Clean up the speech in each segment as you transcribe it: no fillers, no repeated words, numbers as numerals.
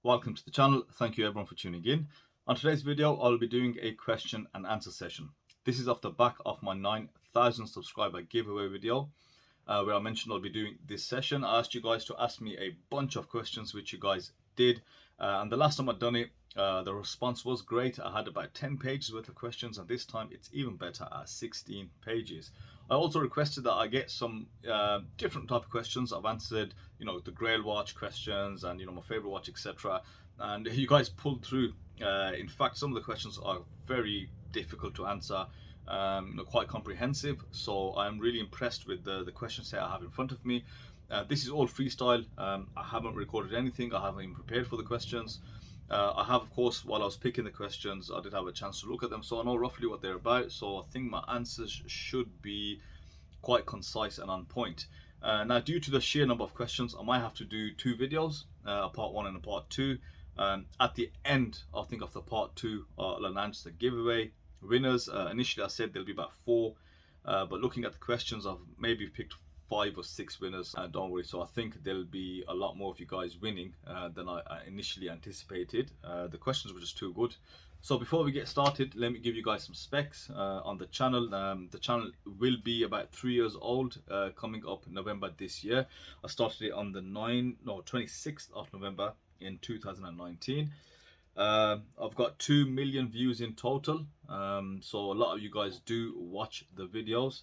Welcome to the channel. Thank you everyone for tuning in. On today's video, I'll be doing a question and answer session. This is off the back of my 9,000 subscriber giveaway video, where I mentioned I'll be doing this session. I asked you guys to ask me a bunch of questions, which you guys did. And the last time I'd done it, the response was great. I had about 10 pages worth of questions, and this time it's even better at 16 pages. I also requested that I get some different type of questions. I've answered, the Grail watch questions and, my favorite watch, etc. And you guys pulled through. In fact, some of the questions are very difficult to answer, quite comprehensive. So I'm really impressed with the question set I have in front of me. This is all freestyle. I haven't recorded anything. I haven't even prepared for the questions. I have, of course, while I was picking the questions, I did have a chance to look at them, so I know roughly what they're about. So I think my answers should be quite concise and on point. Now, due to the sheer number of questions, I might have to do two videos, a part one and a part two. At the end, I think of the part two, I'll announce the giveaway winners. Initially, I said there'll be about four, but looking at the questions, I've maybe picked 5 or 6 winners. Don't worry, so I think there'll be a lot more of you guys winning than I initially anticipated. The questions were just too good. So before we get started, let me give you guys some specs on the channel. The channel will be about 3 years old coming up November this year. I started it on the 26th of November in 2019. I've got 2 million views in total, so a lot of you guys do watch the videos,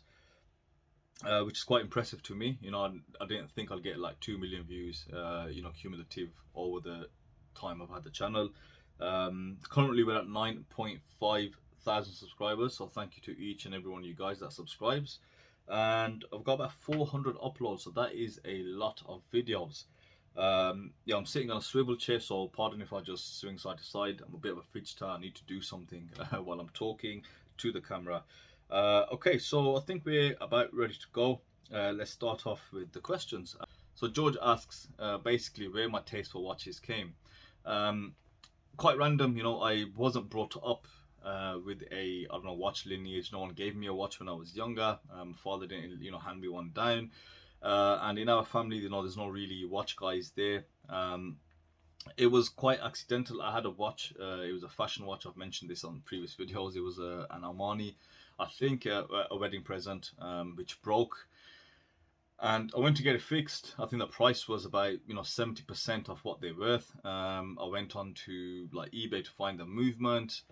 which is quite impressive to me. I didn't think I'd get like 2 million views, cumulative over the time I've had the channel. Currently we're at 9.5 thousand subscribers, so thank you to each and every one of you guys that subscribes. And I've got about 400 uploads, so that is a lot of videos. I'm sitting on a swivel chair, so pardon if I just swing side to side. I'm a bit of a fidgeter. I need to do something while I'm talking to the camera. Okay, so I think we're about ready to go. Let's start off with the questions. So George asks basically where my taste for watches came. Quite random, I wasn't brought up with a, watch lineage. No one gave me a watch when I was younger. My father didn't, hand me one down. And in our family, there's no really watch guys there. It was quite accidental. I had a watch. It was a fashion watch. I've mentioned this on previous videos. It was an Armani, I think, a wedding present, which broke. And I went to get it fixed. I think the price was about 70% of what they're worth. I went on to like eBay to find the movement.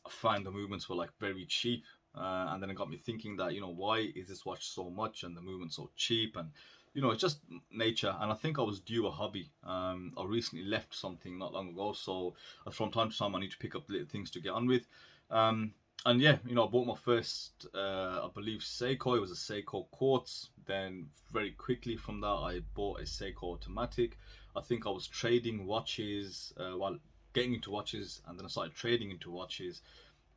I found the movements were like very cheap. And then it got me thinking that, why is this watch so much and the movement so cheap? And, it's just nature. And I think I was due a hobby. I recently left something not long ago. So from time to time, I need to pick up little things to get on with. And yeah, I bought my first, I believe, Seiko. It was a Seiko Quartz. Then very quickly from that, I bought a Seiko Automatic. I think I was trading watches, getting into watches, and then I started trading into watches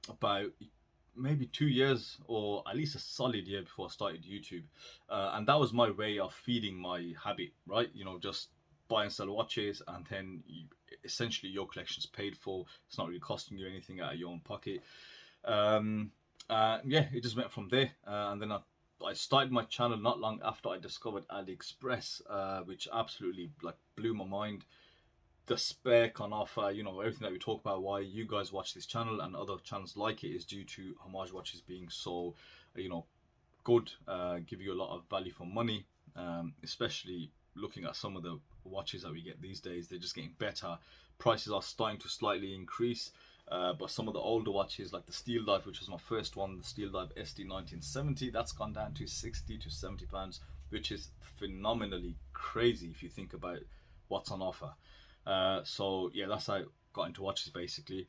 about maybe 2 years, or at least a solid year before I started YouTube. And that was my way of feeding my habit, right? Just buy and sell watches, and then essentially your collection's paid for. It's not really costing you anything out of your own pocket. It just went from there. And then I started my channel not long after I discovered AliExpress, which absolutely blew my mind. The spec on offer, everything that we talk about, why you guys watch this channel and other channels like it, is due to Homage watches being so, good, give you a lot of value for money, especially looking at some of the watches that we get these days. They're just getting better. Prices are starting to slightly increase. But some of the older watches, like the Steel Dive, which was my first one, the Steel Dive SD 1970, that's gone down to 60 to 70 pounds, which is phenomenally crazy if you think about what's on offer. So yeah, that's how I got into watches basically.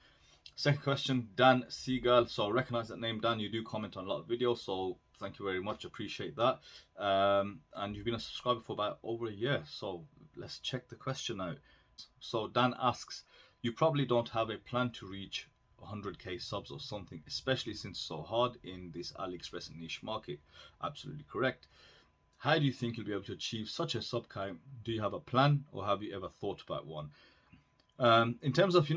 Second question, Dan Seagal. So I recognize that name, Dan. You do comment on a lot of videos, so thank you very much. Appreciate that. And you've been a subscriber for about over a year. So let's check the question out. So Dan asks, you probably don't have a plan to reach 100k subs or something, especially since it's so hard in this AliExpress niche market. Absolutely correct. How do you think you'll be able to achieve such a sub count? Do you have a plan, or have you ever thought about one? In terms of,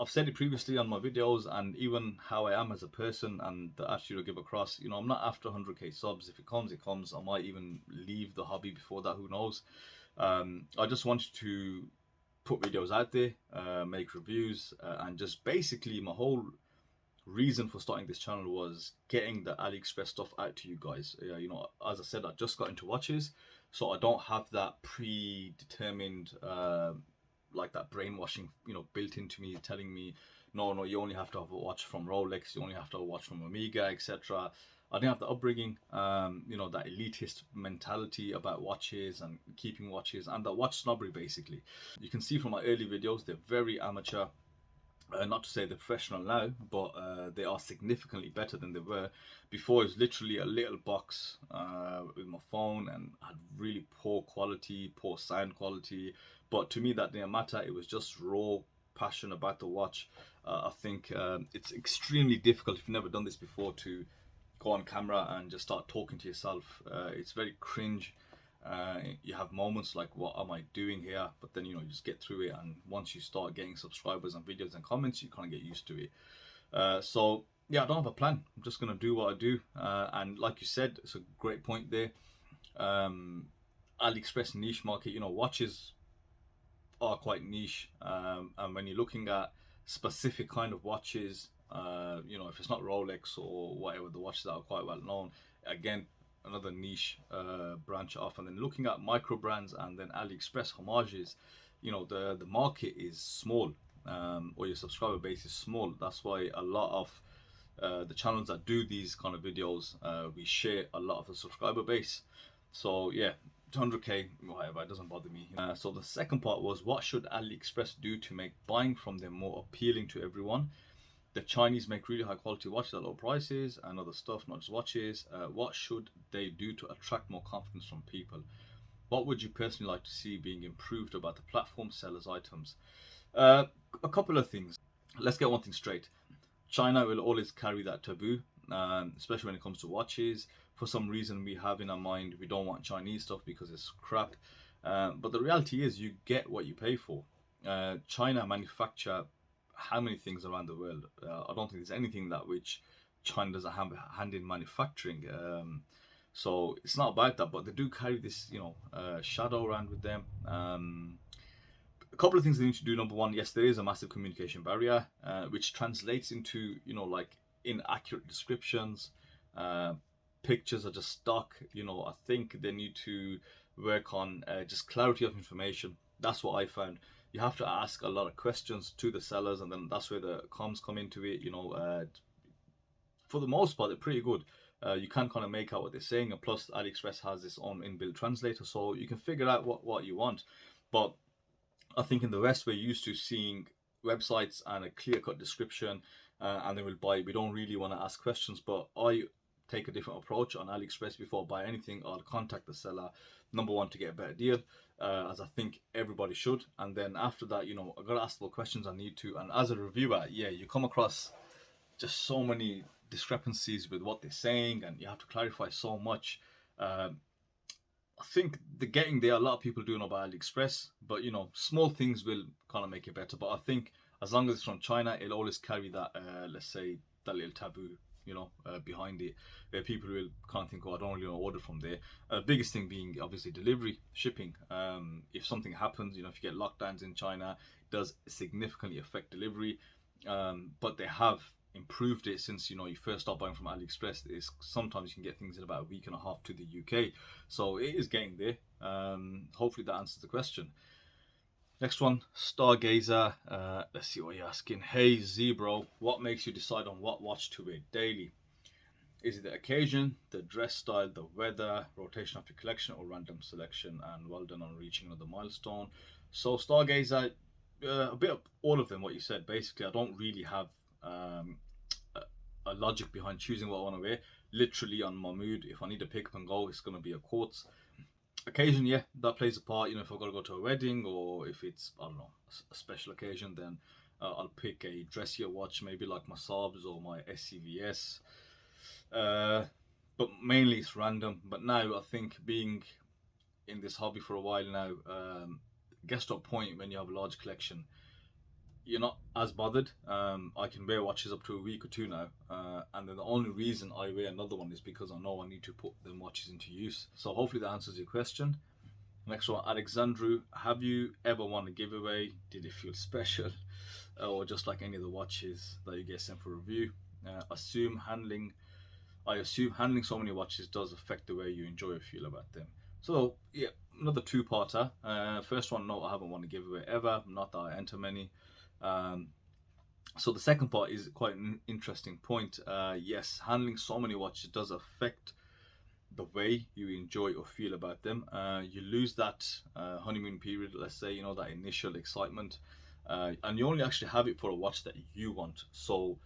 I've said it previously on my videos, and even how I am as a person and the attitude I give across, I'm not after 100k subs. If it comes, it comes. I might even leave the hobby before that, who knows. I just wanted to put videos out there, make reviews, and just basically my whole reason for starting this channel was getting the AliExpress stuff out to you guys. You know, as I said, I just got into watches, so I don't have that predetermined like that brainwashing, you know, built into me, telling me no, you only have to have a watch from Rolex, you only have to have a watch from Omega, etc. I didn't have the upbringing, you know, that elitist mentality about watches and keeping watches, and that watch snobbery basically. You can see from my early videos, they're very amateur. Not to say they're professional now, but they are significantly better than they were before. It was literally a little box with my phone and had really poor quality, poor sound quality. But to me, that didn't matter. It was just raw passion about the watch. I think it's extremely difficult, if you've never done this before, to go on camera and just start talking to yourself. It's very cringe. You have moments like, what am I doing here? But then, you know, you just get through it, and once you start getting subscribers and videos and comments, you kind of get used to it. So yeah, I don't have a plan. I'm just gonna do what I do, and like you said, it's a great point there. AliExpress niche market, you know, watches are quite niche, and when you're looking at specific kind of watches, you know, if it's not Rolex or whatever, the watches that are quite well known, again, another niche branch off. And then looking at micro brands and then AliExpress homages, you know, the market is small, or your subscriber base is small. That's why a lot of the channels that do these kind of videos, we share a lot of the subscriber base. So yeah, 200k, whatever, it doesn't bother me. So the second part was, what should AliExpress do to make buying from them more appealing to everyone? The Chinese make really high quality watches at low prices and other stuff, not just watches. What should they do to attract more confidence from people? What would you personally like to see being improved about the platform sellers' items? A couple of things. Let's get one thing straight. China will always carry that taboo, especially when it comes to watches. For some reason, we have in our mind we don't want Chinese stuff because it's crap. But the reality is, you get what you pay for. China manufacture how many things around the world? I don't think there's anything that which China doesn't have a hand in manufacturing. So it's not about that, but they do carry this, you know, shadow around with them. A couple of things they need to do. Number one, yes, there is a massive communication barrier, which translates into, you know, like inaccurate descriptions. Pictures are just stock. You know, I think they need to work on just clarity of information. That's what I found. You have to ask a lot of questions to the sellers, and then that's where the comms come into it. You know, for the most part, they're pretty good. You can kind of make out what they're saying, and plus AliExpress has its own inbuilt translator, so you can figure out what you want. But I think in the West, we're used to seeing websites and a clear-cut description, and then we'll buy. We don't really want to ask questions, but I take a different approach on AliExpress. Before I buy anything, I'll contact the seller, number one, to get a better deal, as I think everybody should. And then after that, you know, I've got to ask the questions I need to. And as a reviewer, yeah, you come across just so many discrepancies with what they're saying, and you have to clarify so much. I think the getting there, a lot of people do know about AliExpress, but you know, small things will kind of make it better. But I think as long as it's from China, it'll always carry that, let's say, that little taboo, you know, behind it, where people will kind of think, oh, I don't really want to order from there. Biggest thing being obviously delivery, shipping. If something happens, you know, if you get lockdowns in China, it does significantly affect delivery. But they have improved it since, you know, you first start buying from AliExpress. Is sometimes you can get things in about a week and a half to the UK, so it is getting there. Hopefully that answers the question. Next one, Stargazer. Let's see what you're asking. Hey Zebro, what makes you decide on what watch to wear daily? Is it the occasion, the dress style, the weather, rotation of your collection, or random selection? And well done on reaching another milestone. So Stargazer, a bit of all of them, what you said. Basically, I don't really have a logic behind choosing what I want to wear. Literally on my mood. If I need to pick up and go, it's going to be a quartz. Occasion, yeah, that plays a part. You know, if I've got to go to a wedding, or if it's, I don't know, a special occasion, then I'll pick a dressier watch, maybe like my Saabs or my SCVS. But mainly it's random. But now I think, being in this hobby for a while now, gets to a point when you have a large collection, you're not as bothered. I can wear watches up to a week or two now, and then the only reason I wear another one is because I know I need to put them watches into use. So hopefully that answers your question. Next one, Alexandru, have you ever won a giveaway? Did it feel special? Or just like any of the watches that you get sent for review? I assume handling so many watches does affect the way you enjoy or feel about them. So yeah, another two-parter. First one, no, I haven't won a giveaway ever. Not that I enter many. Um, so the second part is quite an interesting point. Yes, handling so many watches does affect the way you enjoy or feel about them. You lose that honeymoon period, let's say, that initial excitement, and you only actually have it for a watch that you want. So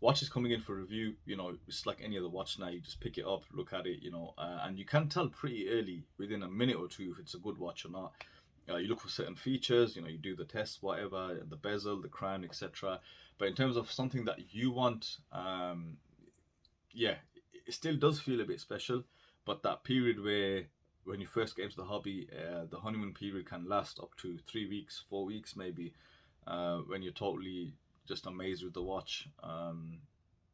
watches coming in for review, it's like any other watch now. You just pick it up, look at it, and you can tell pretty early, within a minute or two, if it's a good watch or not. You look for certain features, you do the tests, whatever, the bezel, the crown, etc. But in terms of something that you want, yeah, it still does feel a bit special. But that period where, when you first get into the hobby, the honeymoon period can last up to 3 weeks, 4 weeks maybe, when you're totally just amazed with the watch.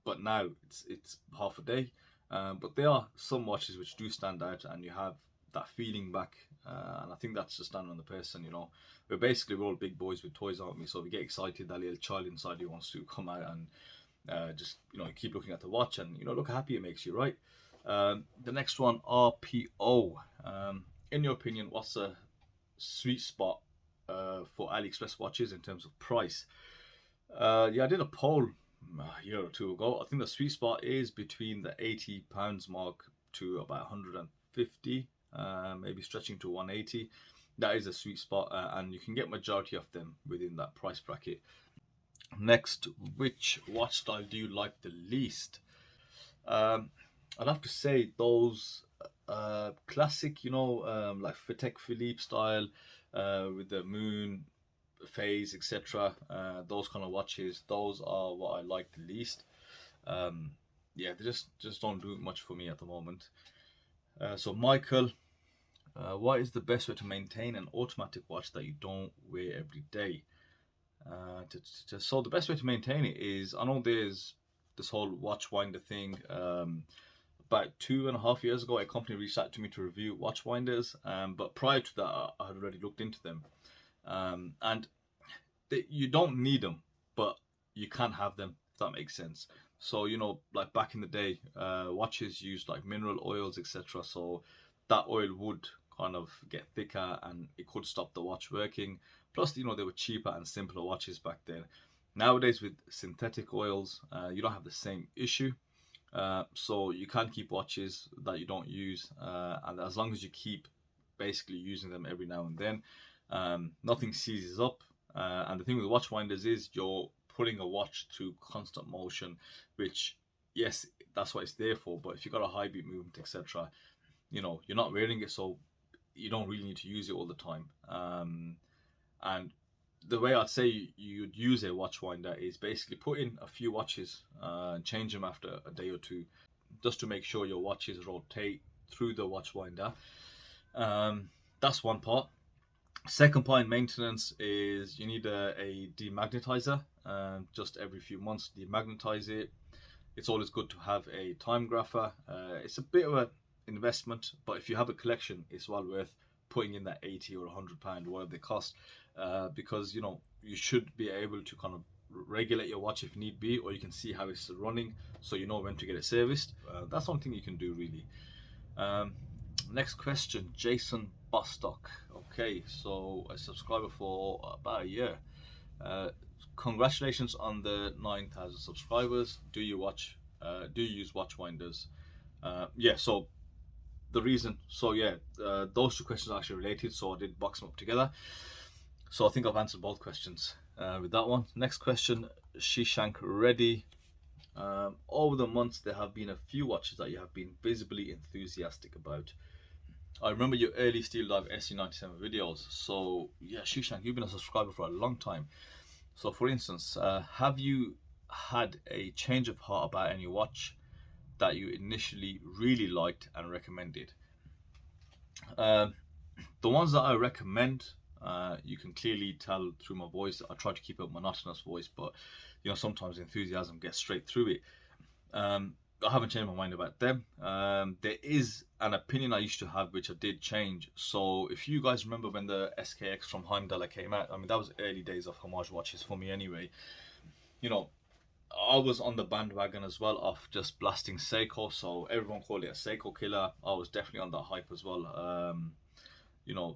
But now it's half a day. But there are some watches which do stand out, and you have that feeling back. And I think that's just down on the person. We're all big boys with toys, aren't we? So we get excited. That little child inside you wants to come out and just keep looking at the watch, and look how happy it makes you, right? The next one, RPO. In your opinion, what's a sweet spot for AliExpress watches in terms of price? Yeah, I did a poll a year or two ago. I think the sweet spot is between the £80 mark to about 150, maybe stretching to 180. That is a sweet spot, and you can get majority of them within that price bracket. Next, which watch style do you like the least? I'd have to say those classic, like Patek Philippe style, with the moon phase, etc. Those kind of watches, those are what I like the least. Yeah, they just don't do much for me at the moment. So Michael, what is the best way to maintain an automatic watch that you don't wear every day? So the best way to maintain it is, I know there's this whole watch winder thing. About 2.5 years ago, a company reached out to me to review watch winders, but prior to that, I had already looked into them. And you don't need them, but you can have them, if that makes sense. So like back in the day, watches used like mineral oils, etc. So that oil would kind of get thicker, and it could stop the watch working. Plus, they were cheaper and simpler watches back then. Nowadays, with synthetic oils, you don't have the same issue. So you can keep watches that you don't use, and as long as you keep basically using them every now and then, nothing seizes up. And the thing with watch winders is you're pulling a watch through constant motion, which, yes, that's what it's there for. But if you've got a high beat movement, etc., you're not wearing it, so you don't really need to use it all the time. And the way I'd say you'd use a watch winder is basically put in a few watches and change them after a day or two, just to make sure your watches rotate through the watch winder. That's one part. Second part in maintenance is you need a demagnetizer. Just every few months, demagnetize it. It's always good to have a time grapher. It's a bit of an investment, but if you have a collection, it's well worth putting in that £80 or £100, whatever they cost, because you should be able to kind of regulate your watch if need be, or you can see how it's running, so you know when to get it serviced. That's one thing you can do, really. Next question, Jason Bostock. Okay, so a subscriber for about a year. Congratulations on the 9,000 subscribers. Do you use watch winders? Yeah, so the reason, those two questions are actually related, so I did box them up together. So I think I've answered both questions with that one. Next question, Shishank Reddy. Over the months, there have been a few watches that you have been visibly enthusiastic about. I remember your early Steel Dive SC97 videos. So yeah, Shishank, you've been a subscriber for a long time. So for instance, have you had a change of heart about any watch that you initially really liked and recommended? The ones that I recommend, you can clearly tell through my voice. I try to keep a monotonous voice, but sometimes enthusiasm gets straight through it. I haven't changed my mind about them. There is an opinion I used to have which I did change. So if you guys remember when the SKX from Heimdall came out, I mean that was early days of homage watches for me anyway. You know, I was on the bandwagon as well of just blasting Seiko, so everyone called it a Seiko killer. I was definitely on that hype as well.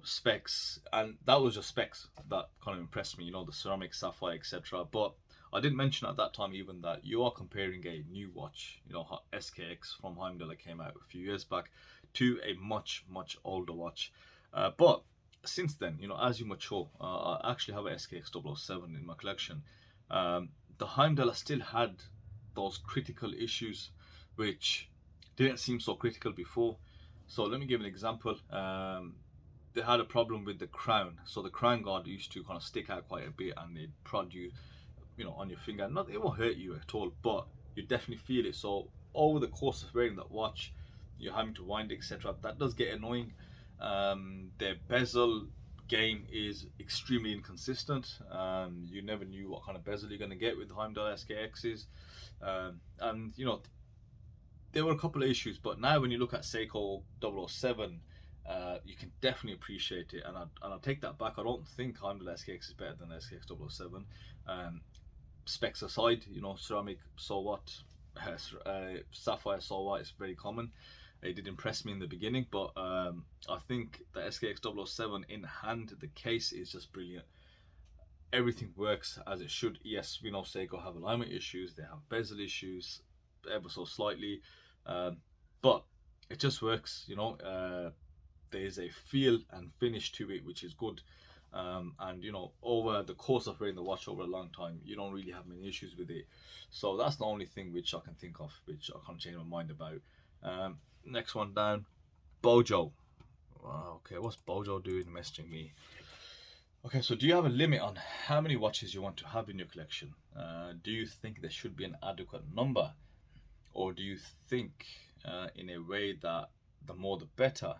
Specs, and that was just specs that kind of impressed me, the ceramic, sapphire, etc. But I didn't mention at that time even that you are comparing a new watch, SKX from Heimdall that came out a few years back, to a much, much older watch. But since then, as you mature, I actually have a SKX 007 in my collection. The Heimdall still had those critical issues which didn't seem so critical before. So let me give an example. They had a problem with the crown. So the crown guard used to kind of stick out quite a bit, and it prod you, on your finger. Not it won't hurt you at all, but you definitely feel it. So over the course of wearing that watch, you're having to wind, etc. That does get annoying. Their bezel game is extremely inconsistent. You never knew what kind of bezel you're going to get with the Heimdall SKXs, and there were a couple of issues. But now when you look at Seiko 007, you can definitely appreciate it, and I take that back. I don't think Heimdall SKX is better than SKX 007. Specs aside, ceramic, so what? Sapphire, so what? It's very common. It did impress me in the beginning, but I think the SKX 007 in hand, the case is just brilliant. Everything works as it should. Yes, we know Seiko have alignment issues, they have bezel issues, ever so slightly, but it just works. There's a feel and finish to it which is good, and over the course of wearing the watch over a long time, you don't really have many issues with it. So that's the only thing which I can think of which I can't change my mind about. Next one down, Bojo. Wow, okay, what's Bojo doing messaging me? Okay, so do you have a limit on how many watches you want to have in your collection? Do you think there should be an adequate number, or do you think in a way that the more the better?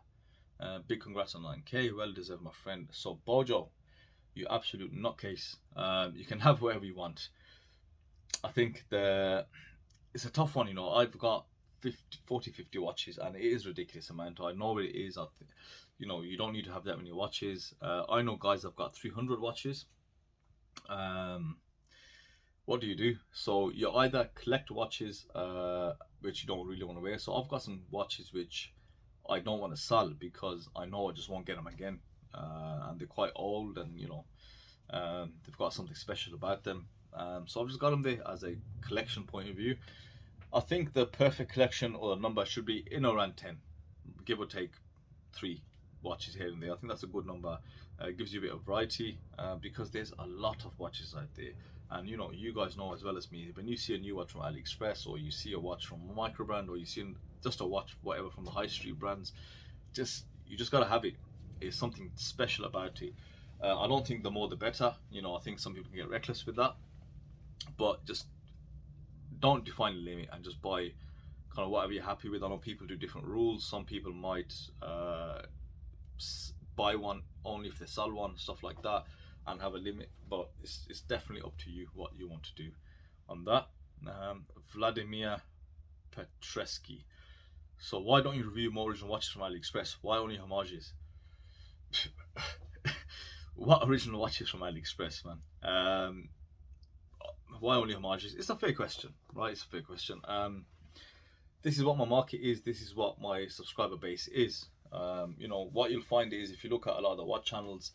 Big congrats on 9K, well deserved, my friend. So Bojo, you absolute nutcase. You can have whatever you want. I think it's a tough one. I've got 50 watches, and it is ridiculous amount. I know it is. You don't need to have that many watches. I know guys have got 300 watches. What do you do? So you either collect watches which you don't really want to wear. So I've got some watches which I don't want to sell because I know I just won't get them again, and they're quite old, and they've got something special about them. So I've just got them there as a collection point of view. I think the perfect collection or the number should be in around 10, give or take 3 watches here and there. I think that's a good number. It gives you a bit of variety, because there's a lot of watches out there. And you guys know as well as me, when you see a new watch from AliExpress, or you see a watch from a micro brand, or you see just a watch, whatever, from the high street brands, you just gotta have it. It's something special about it. I don't think the more the better. I think some people can get reckless with that, but just don't define a limit and just buy kind of whatever you're happy with. I know people do different rules. Some people might buy one only if they sell one, stuff like that, and have a limit. But it's definitely up to you what you want to do on that. Vladimir Petreski. So why don't you review more original watches from AliExpress? Why only homages? What original watches from AliExpress, man? Why only homages? It's a fair question, right? It's a fair question. This is what my market is. This is what my subscriber base is. What you'll find is, if you look at a lot of the watch channels,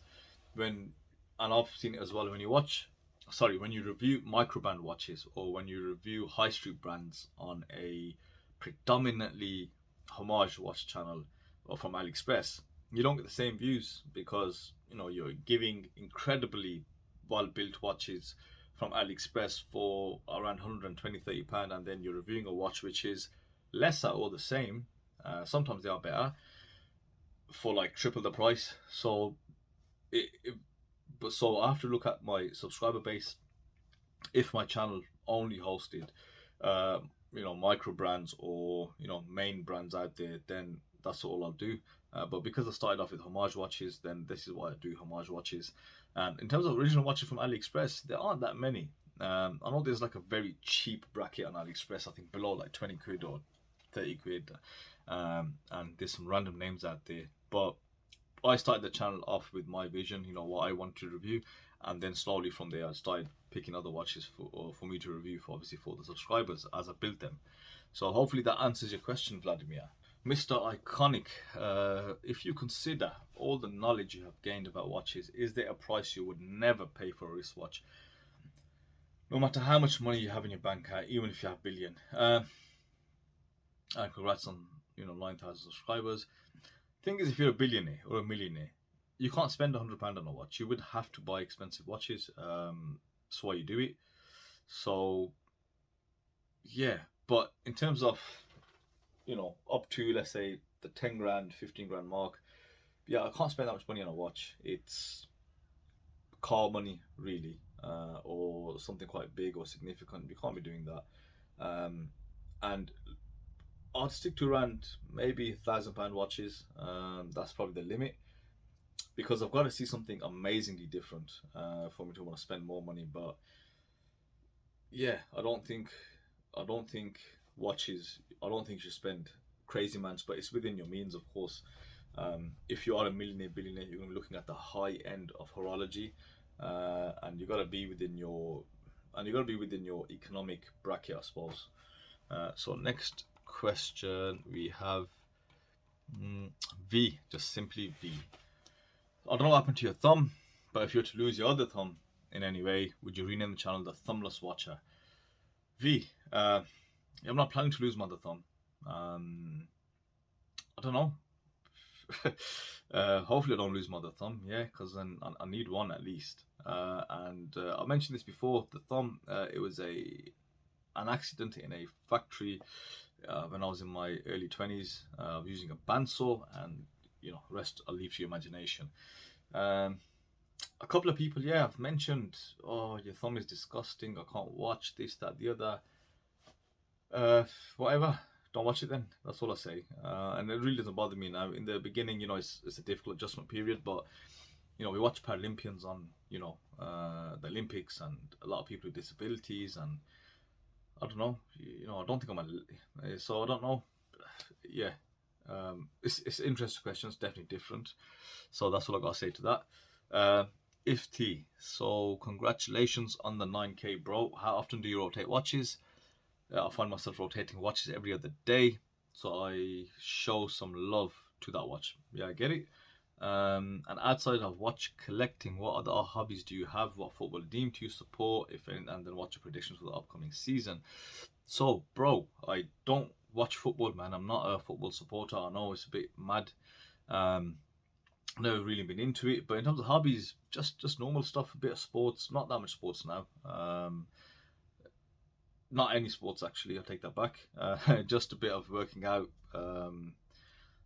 and I've seen it as well, when you review microbrand watches, or when you review high street brands on a predominantly homage watch channel or from AliExpress, you don't get the same views, because you're giving incredibly well built watches from AliExpress for around 120-30 pound, and then you're reviewing a watch which is lesser or the same, sometimes they are better, for like triple the price. So I have to look at my subscriber base. If my channel only hosted micro brands or main brands out there, then that's all I'll do. But because I started off with homage watches, then this is why I do homage watches. And in terms of original watches from AliExpress, there aren't that many. I know there's like a very cheap bracket on AliExpress, I think below like 20 quid or 30 quid, and there's some random names out there. But I started the channel off with my vision, you know, what I want to review, and then slowly from there I started picking other watches for me to review, for obviously for the subscribers as I built them. So hopefully that answers your question, Vladimir. Mr. Iconic, if you consider all the knowledge you have gained about watches, is there a price you would never pay for a wristwatch? No matter how much money you have in your bank account, even if you have billion. And congrats on 9,000 subscribers. Thing is, if you're a billionaire or a millionaire, you can't spend £100 on a watch. You would have to buy expensive watches. That's why you do it. So yeah, but in terms of up to, let's say, the 10 grand, 15 grand mark, yeah, I can't spend that much money on a watch. It's car money, really, or something quite big or significant. You can't be doing that. And I'd stick to around maybe £1,000 watches. That's probably the limit, because I've got to see something amazingly different for me to want to spend more money. But yeah, I don't think watches. I don't think you should spend crazy amounts, but it's within your means, of course. If you are a millionaire, billionaire, you're going to be looking at the high end of horology, and you got to be within your economic bracket, I suppose. So next question we have V, just simply V. I don't know what happened to your thumb, but if you were to lose your other thumb in any way, would you rename the channel the Thumbless Watcher? V, I'm not planning to lose my other thumb. I don't know. Hopefully I don't lose my other thumb, yeah, because then I need one at least. And I mentioned this before, the thumb, it was an accident in a factory when I was in my early 20s. I was using a bandsaw, and rest I'll leave to your imagination. A couple of people, yeah, have mentioned, oh, your thumb is disgusting, I can't watch this, that, the other. Whatever, don't watch it then. That's all I say. And it really doesn't bother me now. In the beginning, it's a difficult adjustment period, but we watch Paralympians on the Olympics, and a lot of people with disabilities, and I don't know. I don't think so I don't know. Yeah, it's an interesting question. It's definitely different. So that's all I got to say to that. If T, so congratulations on the 9K, bro. How often do you rotate watches? I find myself rotating watches every other day, so I show some love to that watch. Yeah, I get it. And outside of watch collecting, what other hobbies do you have? What football team do you support, if any? And then what's your predictions for the upcoming season? So, bro, I don't watch football, man. I'm not a football supporter. I know it's a bit mad. Never really been into it, but in terms of hobbies, just normal stuff, a bit of sports. Not that much sports now. Not any sports, actually, I take that back. Just a bit of working out,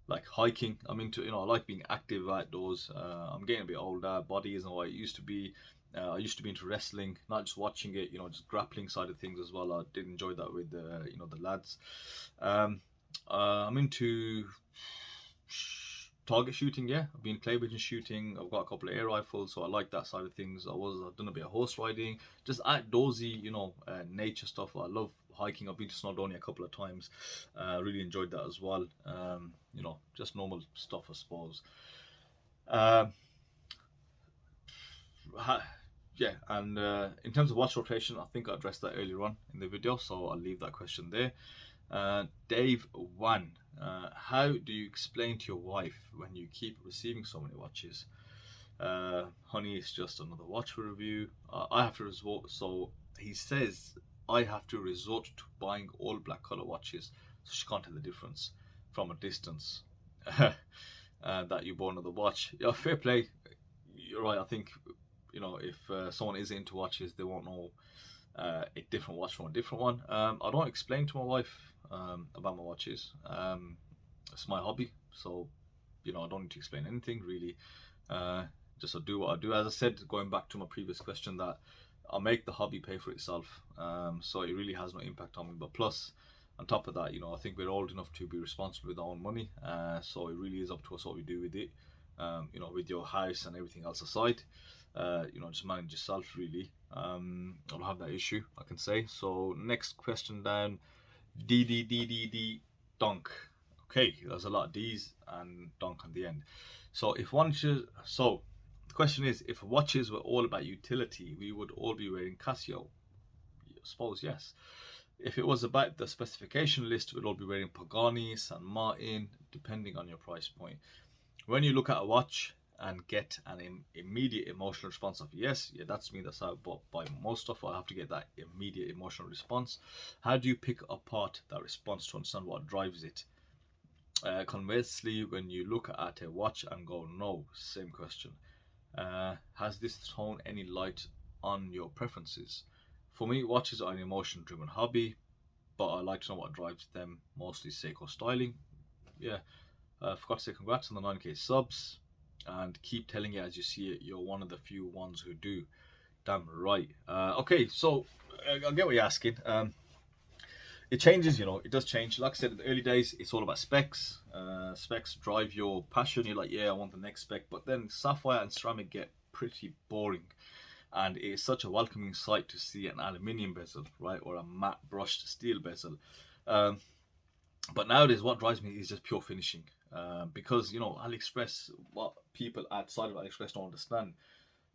like hiking. I'm into, I like being active outdoors. I'm getting a bit older, body isn't what it used to be. I used to be into wrestling, not just watching it, just grappling side of things as well. I did enjoy that with the lads. I'm into target shooting, yeah. I've been clay pigeon shooting. I've got a couple of air rifles, so I like that side of things. I've done a bit of horse riding, just outdoorsy, nature stuff. I love hiking. I've been to Snowdonia a couple of times. Really enjoyed that as well. Just normal stuff, I suppose. Yeah, and in terms of watch rotation, I think I addressed that earlier on in the video, so I'll leave that question there. Dave 1, how do you explain to your wife when you keep receiving so many watches? Honey, it's just another watch review. I have to resort, so he says I have to resort to buying all black color watches, so she can't tell the difference from a distance. That you bought another watch. Yeah, fair play. You're right. I think if someone is into watches, they won't know a different watch from a different one. I don't explain to my wife about my watches. It's my hobby, so I don't need to explain anything really. Just I do what I do. As I said, going back to my previous question, that I'll make the hobby pay for itself. So it really has no impact on me. But plus, on top of that, I think we're old enough to be responsible with our own money. So it really is up to us what we do with it. with your house and everything else aside. Just manage yourself really. I don't have that issue, I can say. So next question down, D donk. Okay, there's a lot of D's and donk on the end. So the question is, if watches were all about utility, we would all be wearing Casio. I suppose yes. If it was about the specification list, we'd all be wearing Pagani, San Martin, depending on your price point. When you look at a watch and get an immediate emotional response of yes, yeah, that's me, that's how I buy most stuff. I have to get that immediate emotional response. How do you pick apart that response to understand what drives it? Conversely, when you look at a watch and go no, same question. Has this thrown any light on your preferences? For me, watches are an emotion driven hobby, but I like to know what drives them, mostly Seiko styling. Yeah, forgot to say congrats on the 9k subs, and keep telling it as you see it. You're one of the few ones who do. Damn right. Okay, so I get what you're asking. It changes, it does change. Like I said, in the early days, it's all about specs. Specs drive your passion. You're like, yeah, I want the next spec. But then sapphire and ceramic get pretty boring. And it's such a welcoming sight to see an aluminium bezel, right? Or a matte brushed steel bezel. But nowadays, what drives me is just pure finishing. Because, AliExpress, what people outside of AliExpress don't understand,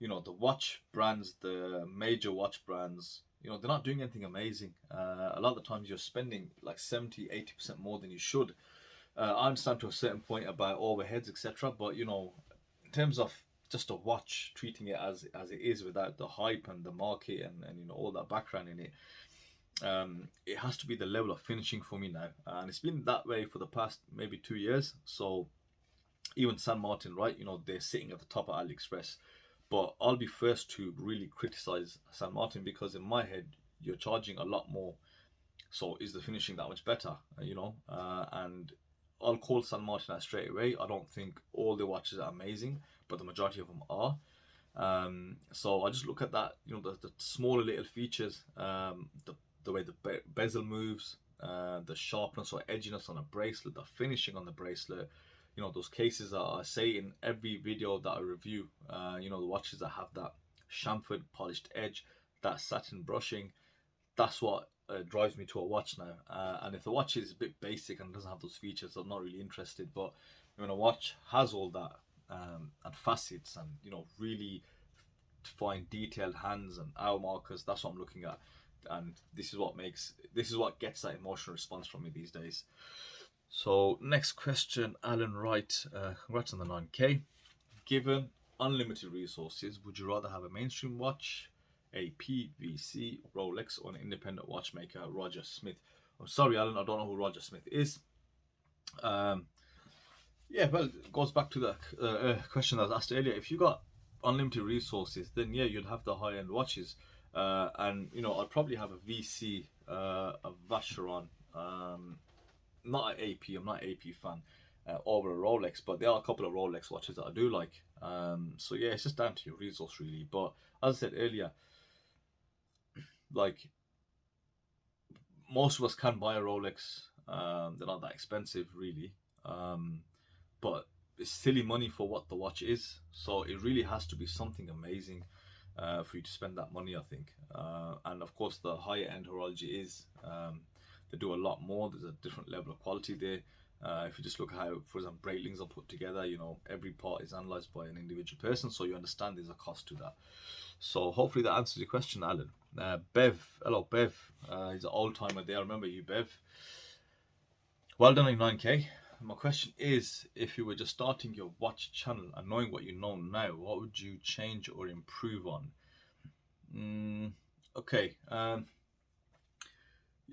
the watch brands, the major watch brands, they're not doing anything amazing. A lot of the times you're spending like 70-80% more than you should. I understand to a certain point about overheads, etc. But, in terms of just a watch, treating it as it is without the hype and the market and all that background in it, it has to be the level of finishing for me now. And it's been that way for the past maybe 2 years. So even San Martin, right, they're sitting at the top of AliExpress. But I'll be first to really criticize San Martin, because in my head, you're charging a lot more. So is the finishing that much better? And I'll call San Martin out straight away. I don't think all the watches are amazing, but the majority of them are. So I just look at that, the smaller little features, the way the bezel moves, the sharpness or edginess on a bracelet, the finishing on the bracelet. Those cases I say in every video that I review, the watches that have that chamfered polished edge, that satin brushing, that's what drives me to a watch now. And if the watch is a bit basic and doesn't have those features, I'm not really interested. But when a watch has all that, and facets and, really fine detailed hands and hour markers, that's what I'm looking at. And this is what gets that emotional response from me these days. So next question, Alan Wright, congrats on the 9k. Given unlimited resources, would you rather have a mainstream watch, a PVC, Rolex, or an independent watchmaker, Roger Smith? I'm sorry, Alan, I don't know who Roger Smith is. Yeah, well, it goes back to the question that was asked earlier. If you got unlimited resources, then yeah, you'd have the high-end watches. And I'd probably have a VC, a Vacheron, not an AP. I'm not an AP fan, over a Rolex, but there are a couple of Rolex watches that I do like. So yeah, it's just down to your resource really. But as I said earlier, like most of us can buy a Rolex. They're not that expensive really, but it's silly money for what the watch is. So it really has to be something amazing for you to spend that money, I think. And of course, the higher end horology is. They do a lot more. There's a different level of quality there. If you just look at how, for example, Breitlings are put together, every part is analysed by an individual person, so you understand there's a cost to that. So hopefully that answers your question, Alan. Bev, hello Bev. He's an old timer there. I remember you, Bev. Well done on 9k. My question is, if you were just starting your watch channel and knowing what you know now, what would you change or improve on? Okay.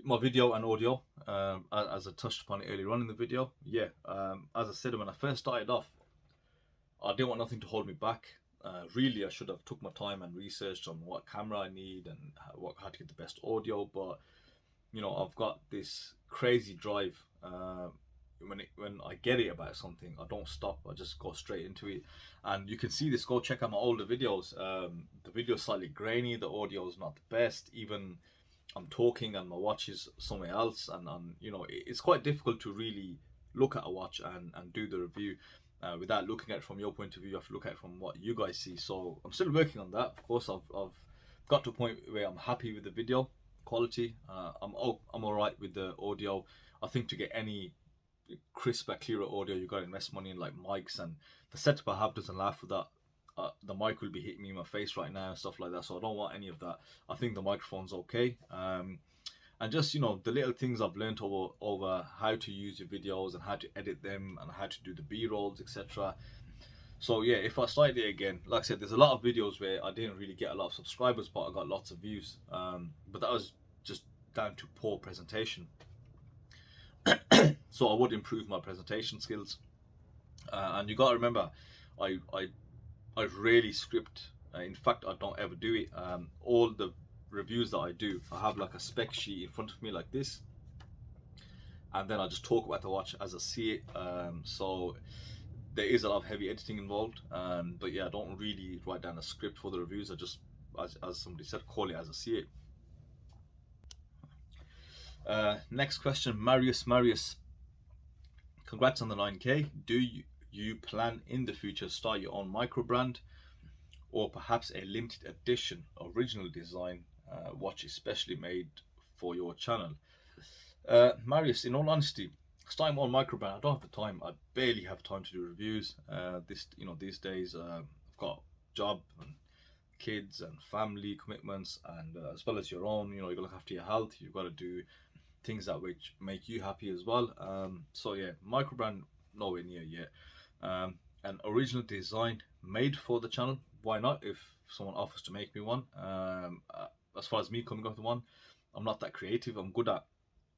My video and audio, as I touched upon it earlier on in the video. Yeah, as I said, when I first started off, I didn't want nothing to hold me back. Really, I should have took my time and researched on what camera I need and how to get the best audio. But I've got this crazy drive. When I get it about something, I don't stop. I just go straight into it. And you can see this. Go check out my older videos. The video is slightly grainy. The audio is not the best. Even I'm talking and my watch is somewhere else, and it's quite difficult to really look at a watch and do the review. without looking at it from your point of view. You have to look at it from what you guys see. So I'm still working on that. Of course, I've got to a point where I'm happy with the video quality. I'm all right with the audio. I think to get any crisper, clearer audio, you got to invest money in like mics, and the setup I have doesn't allow for that. The mic will be hitting me in my face right now and stuff like that, so I don't want any of that. I think the microphone's okay. And just, you know, the little things I've learned over how to use your videos and how to edit them and how to do the b-rolls, etc. So yeah, if I started it again, like I said, there's a lot of videos where I didn't really get a lot of subscribers, but I got lots of views. But that was just down to poor presentation. So I would improve my presentation skills. And you got to remember, I rarely script. In fact, I don't ever do it. All the reviews that I do, I have like a spec sheet in front of me like this, and then I just talk about the watch as I see it. So there is a lot of heavy editing involved, but yeah, I don't really write down a script for the reviews. I just, as somebody said, call it as I see it. Next question, Marius. Congrats on the 9K. Do you plan in the future to start your own micro brand, or perhaps a limited edition original design watch especially made for your channel? Marius, in all honesty, starting my own micro brand, I don't have the time. I barely have time to do reviews. These days I've got job and kids and family commitments, and as well as your own, you got to look after your health. You've got to do things that which make you happy as well. So yeah, micro brand nowhere near yet. An original design made for the channel, why not, if someone offers to make me one. As far as me coming up with one, I'm not that creative. I'm good at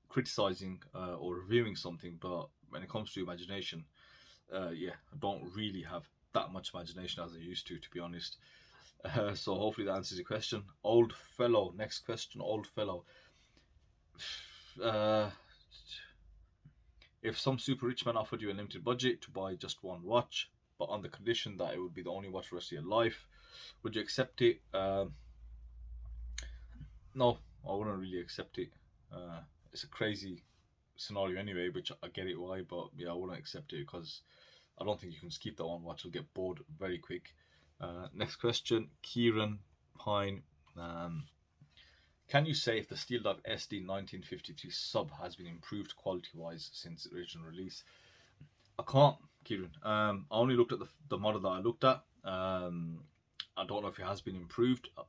criticizing or reviewing something, but when it comes to imagination, yeah, I don't really have that much imagination as I used to be honest. So hopefully that answers your question. Old fellow, next question, old fellow. If some super rich man offered you a limited budget to buy just one watch, but on the condition that it would be the only watch for the rest of your life, would you accept it? No, I wouldn't really accept it. It's a crazy scenario anyway, which I get it why, but yeah, I wouldn't accept it because I don't think you can just keep that one watch. You'll get bored very quick. Next question, Kieran Pine. Can you say if the Steel Dive SD 1953 sub has been improved quality-wise since its original release? I can't, Kieran. I only looked at the model that I looked at. I don't know if it has been improved. I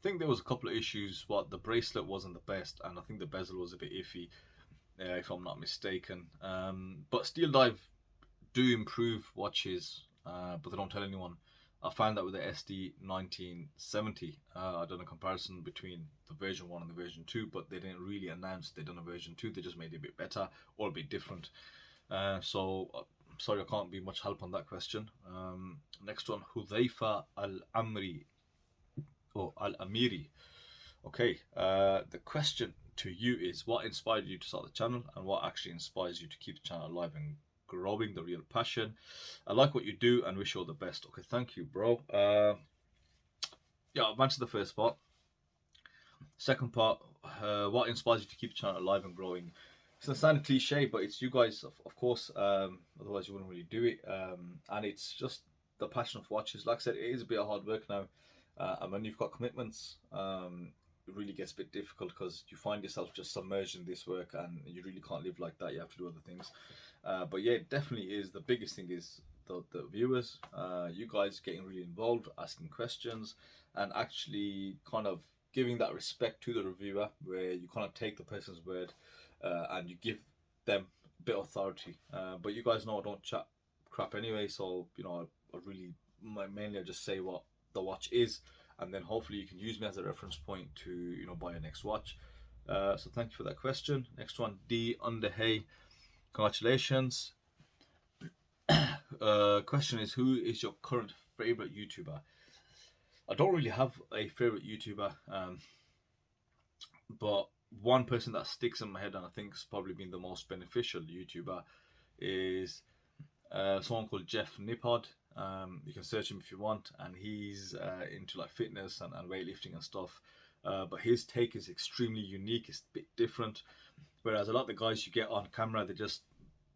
think there was a couple of issues. The bracelet wasn't the best, and I think the bezel was a bit iffy, if I'm not mistaken. But Steel Dive do improve watches, but they don't tell anyone. I found that with the SD 1970. I done a comparison between the version 1 and the version 2, but they didn't really announce they'd done a version 2. They just made it a bit better or a bit different. So sorry, I can't be much help on that question. Next one, Hudhaifa Al-Amri or Al-Amiri. Okay, the question to you is, what inspired you to start the channel, and what actually inspires you to keep the channel alive and growing? The real passion. I like what you do and wish you all the best. Okay, thank you, bro. Yeah, I've answered the first part. Second part, what inspires you to keep the channel alive and growing? It's a sound cliche, but it's you guys, of course. Otherwise you wouldn't really do it. And it's just the passion of watches. Like I said, it is a bit of hard work now, and when you've got commitments, it really gets a bit difficult because you find yourself just submerged in this work, and you really can't live like that. You have to do other things. But yeah, it definitely is. The biggest thing is the viewers, you guys getting really involved, asking questions, and actually kind of giving that respect to the reviewer, where you kind of take the person's word and you give them a bit of authority. But you guys know I don't chat crap anyway, so I really mainly I just say what the watch is, and then hopefully you can use me as a reference point to buy your next watch. So thank you for that question. Next one, D Underhay. Congratulations. Question is, who is your current favorite YouTuber? I don't really have a favorite YouTuber, but one person that sticks in my head and I think has probably been the most beneficial YouTuber is someone called Jeff Nippard. You can search him if you want, and he's into like fitness and weightlifting and stuff. But his take is extremely unique. It's a bit different. Whereas a lot of the guys you get on camera, they're just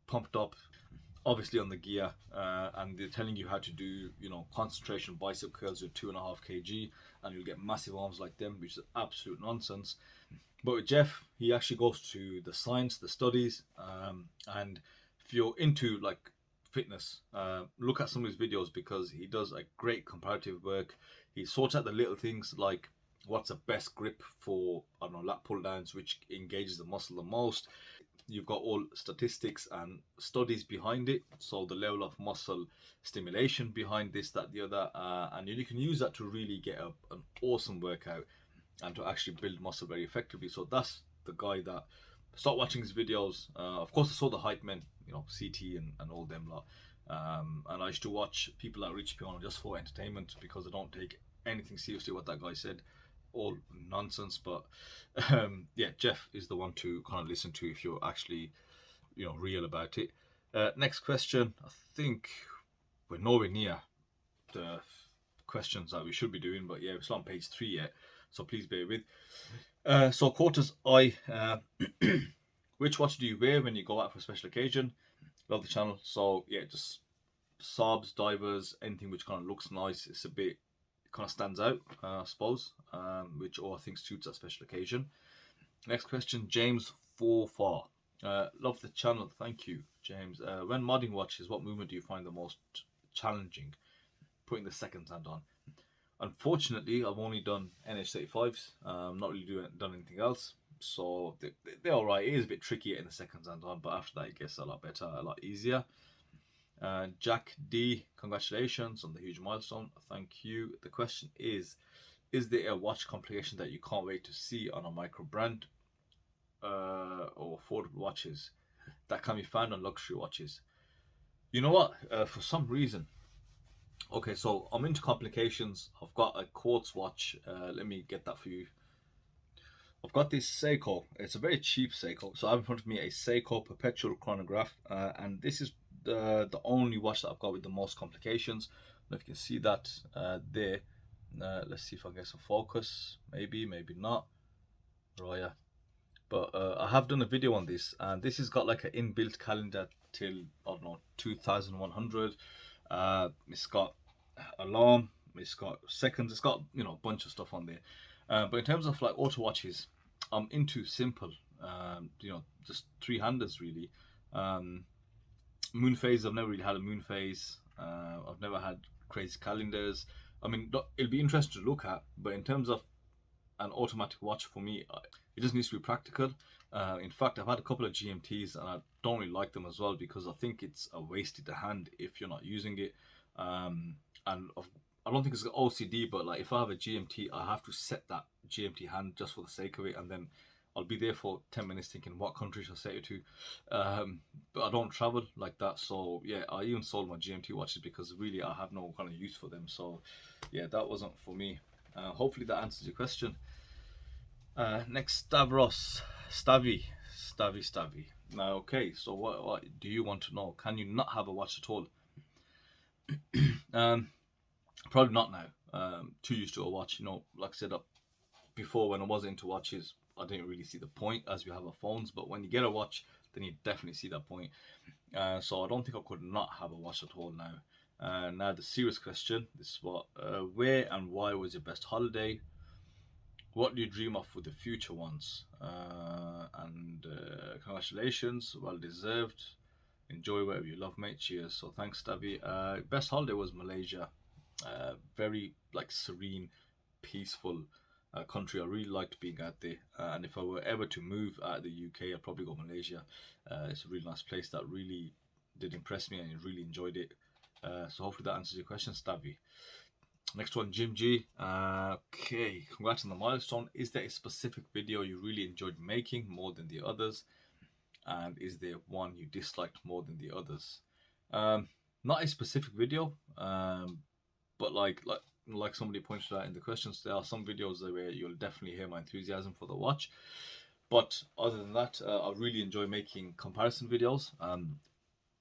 pumped up. obviously on the gear, and they're telling you how to do, you know, concentration bicep curls with 2.5 kg, and you'll get massive arms like them, which is absolute nonsense. But with Jeff, he actually goes to the science, the studies, and if you're into like fitness, look at some of his videos, because he does a great comparative work. He sorts out the little things like what's the best grip for, I don't know, lat pull downs, which engages the muscle the most. You've got all statistics and studies behind it, so the level of muscle stimulation behind this, that, the other, and you can use that to really get an awesome workout and to actually build muscle very effectively. So that's the guy that start watching his videos. Of course, I saw the hype men, you know, CT and all them lot, and I used to watch people like Rich Piano just for entertainment, because I don't take anything seriously what that guy said, all nonsense. But yeah, Jeff is the one to kind of listen to if you're actually, you know, real about it. Next question. I think we're nowhere near the questions that we should be doing, but yeah, it's not on page 3 yet, so please bear with. So quarters eye, which watch do you wear when you go out for a special occasion? Love the channel. So yeah, just sobs, divers, anything which kind of looks nice. It's a bit, kind of stands out, I suppose, which all I think suits that special occasion. Next question, James Forfar. Love the channel, thank you, James. When modding watches, what movement do you find the most challenging? Putting the seconds hand on. Unfortunately, I've only done NH35s. Not really done anything else. So they're all right. It is a bit trickier in the seconds hand on, but after that, it gets a lot better, a lot easier. Jack D, congratulations on the huge milestone. Thank you. The question is there a watch complication that you can't wait to see on a micro brand or affordable watches that can be found on luxury watches? You know what? For some reason, okay, so I'm into complications. I've got a quartz watch. Let me get that for you. I've got this Seiko. It's a very cheap Seiko. So I have in front of me a Seiko perpetual chronograph, and this is the only watch that I've got with the most complications. If you can see that there. Let's see if I can get some focus. Maybe, maybe not. Right, yeah. But I have done a video on this, and this has got like an inbuilt calendar till, I don't know, 2100. It's got alarm, it's got seconds, it's got, you know, a bunch of stuff on there. But in terms of like auto watches, I'm into simple, you know, just 3-handers really. Moon phase, I've never really had a moon phase. I've never had crazy calendars. I mean, it'll be interesting to look at, but in terms of an automatic watch, for me, it just needs to be practical. In fact, I've had a couple of GMTs and I don't really like them as well, because I think it's a wasted hand if you're not using it. And I don't think it's got OCD, but like if I have a GMT, I have to set that GMT hand just for the sake of it, and then I'll be there for 10 minutes thinking what country should I set it to. But I don't travel like that, so yeah, I even sold my GMT watches because really I have no kind of use for them. So yeah, that wasn't for me. Hopefully that answers your question. Next, Stavros, Stavi. Now, okay, so what do you want to know? Can you not have a watch at all? Probably not now. Too used to a watch, you know. Like I said before, when I was into watches, I didn't really see the point, as we have our phones. But when you get a watch, then you definitely see that point. So I don't think I could not have a watch at all now. Now the serious question. This is what: where and why was your best holiday? What do you dream of for the future ones? And congratulations, well deserved. Enjoy whatever you love, mate. Cheers. So thanks, Stavi. Best holiday was Malaysia. Very like serene, peaceful country. I really liked being out there. And if I were ever to move out of the UK, I'd probably go Malaysia. It's a really nice place that really did impress me, and I really enjoyed it. So hopefully that answers your question, Stavi. Next one, Jim G. Okay, congrats on the milestone. Is there a specific video you really enjoyed making more than the others? And is there one you disliked more than the others? Not a specific video, but like somebody pointed out in the questions, there are some videos where you'll definitely hear my enthusiasm for the watch. But other than that, I really enjoy making comparison videos.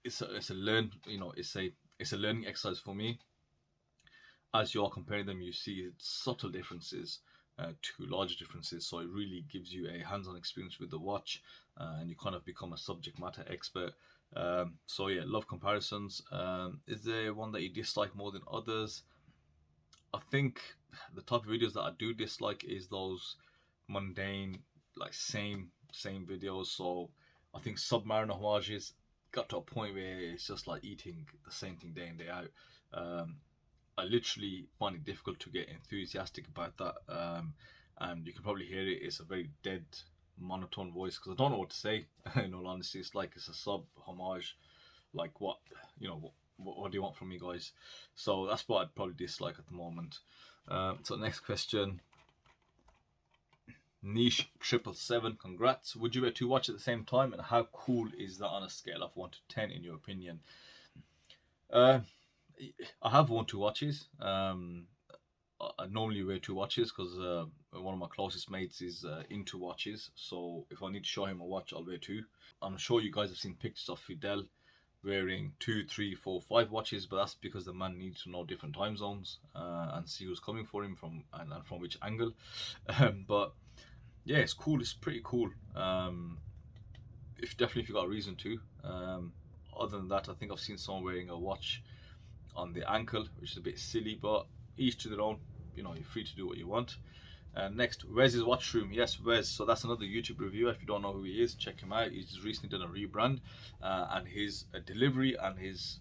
It's a learning exercise for me. As you are comparing them, you see subtle differences to larger differences. So it really gives you a hands-on experience with the watch, and you kind of become a subject matter expert. So yeah, love comparisons. Is there one that you dislike more than others? I think the type of videos that I do dislike is those mundane, like same videos. So I think Submariner homages got to a point where it's just like eating the same thing day in day out. I literally find it difficult to get enthusiastic about that. And you can probably hear it. It's a very dead, monotone voice because I don't know what to say. In all honesty, it's like it's a sub homage. Like what, what do you want from me, guys? So that's what I'd probably dislike at the moment. So next question. Niche 777, congrats. Would you wear two watches at the same time, and how cool is that on a scale of 1 to 10 in your opinion? I have worn two watches. I normally wear two watches because one of my closest mates is into watches. So if I need to show him a watch, I'll wear two. I'm sure you guys have seen pictures of Fidel wearing 2, 3, 4, 5 watches, but that's because the man needs to know different time zones and see who's coming for him from and from which angle. But yeah, it's cool. It's pretty cool. If you got a reason to. Other than that, I think I've seen someone wearing a watch on the ankle, which is a bit silly, but each to their own. You're free to do what you want. Next, Wes's Watchroom. Yes, Wes. So that's another YouTube reviewer. If you don't know who he is, check him out. He's just recently done a rebrand, and his delivery and his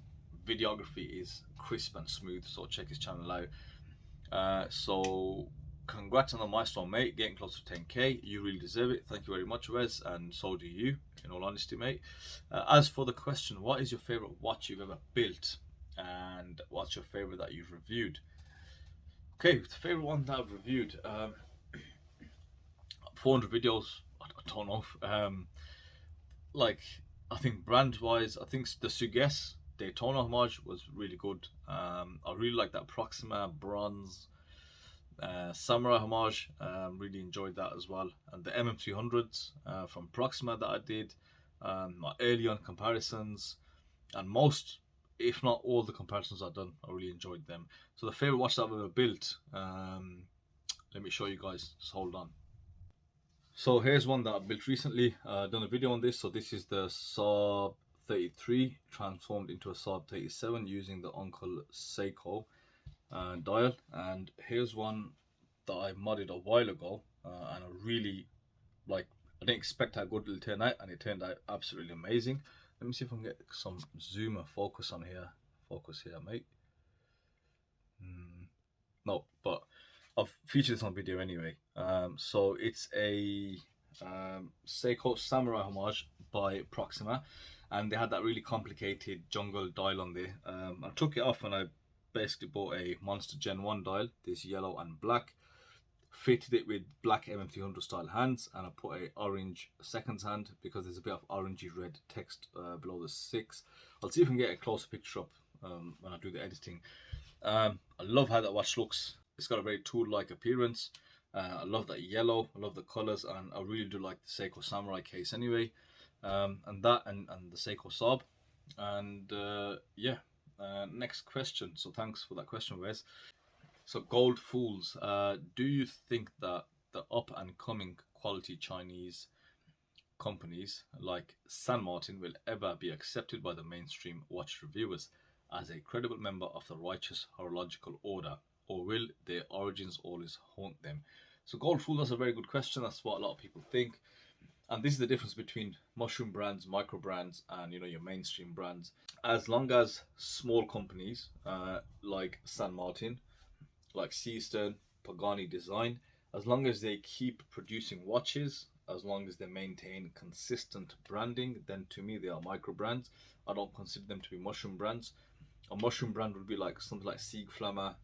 videography is crisp and smooth. So check his channel out. So congrats on the milestone, mate. Getting close to 10k. You really deserve it. Thank you very much, Wes, and so do you. In all honesty, mate. As for the question, what is your favorite watch you've ever built, and what's your favorite that you've reviewed? Okay, the favorite one that I've reviewed, 400 videos. I don't know. Like, I think brand wise, I think the Suggest Daytona homage was really good. I really like that Proxima bronze Samurai homage. Really enjoyed that as well. And the MM300s from Proxima that I did. My early on comparisons, and most, if not all, the comparisons I've done, I really enjoyed them. So the favorite watch that I've ever built, let me show you guys. Just hold on. So here's one that I built recently. Done a video on this. So this is the Saab 33 transformed into a Saab 37 using the Uncle Seiko dial. And here's one that I modded a while ago, and I really like. I didn't expect how good it'll turn out, and it turned out absolutely amazing. Let me see if I can get some zoom or focus on here. Focus here, mate. No, but I've featured this on video anyway. So it's a Seiko Samurai homage by Proxima, and they had that really complicated jungle dial on there. I took it off and I basically bought a Monster Gen 1 dial, this yellow and black, fitted it with black MM300 style hands, and I put a orange seconds hand because there's a bit of orangey red text below the 6. I'll see if I can get a closer picture up when I do the editing. I love how that watch looks. It's got a very tool-like appearance. I love that yellow. I love the colors, and I really do like the Seiko Samurai case anyway. And that and the Seiko Saab. And yeah, next question. So thanks for that question, Wes. So Gold Fools, do you think that the up and coming quality Chinese companies like San Martin will ever be accepted by the mainstream watch reviewers as a credible member of the righteous horological order, or will their origins always haunt them? So Gold Fool, that's a very good question. That's what a lot of people think. And this is the difference between mushroom brands, micro brands, and your mainstream brands. As long as small companies like San Martin, like Seastern, Pagani Design, as long as they keep producing watches, as long as they maintain consistent branding, then to me they are micro brands. I don't consider them to be mushroom brands. A mushroom brand would be like something like Siegflammer,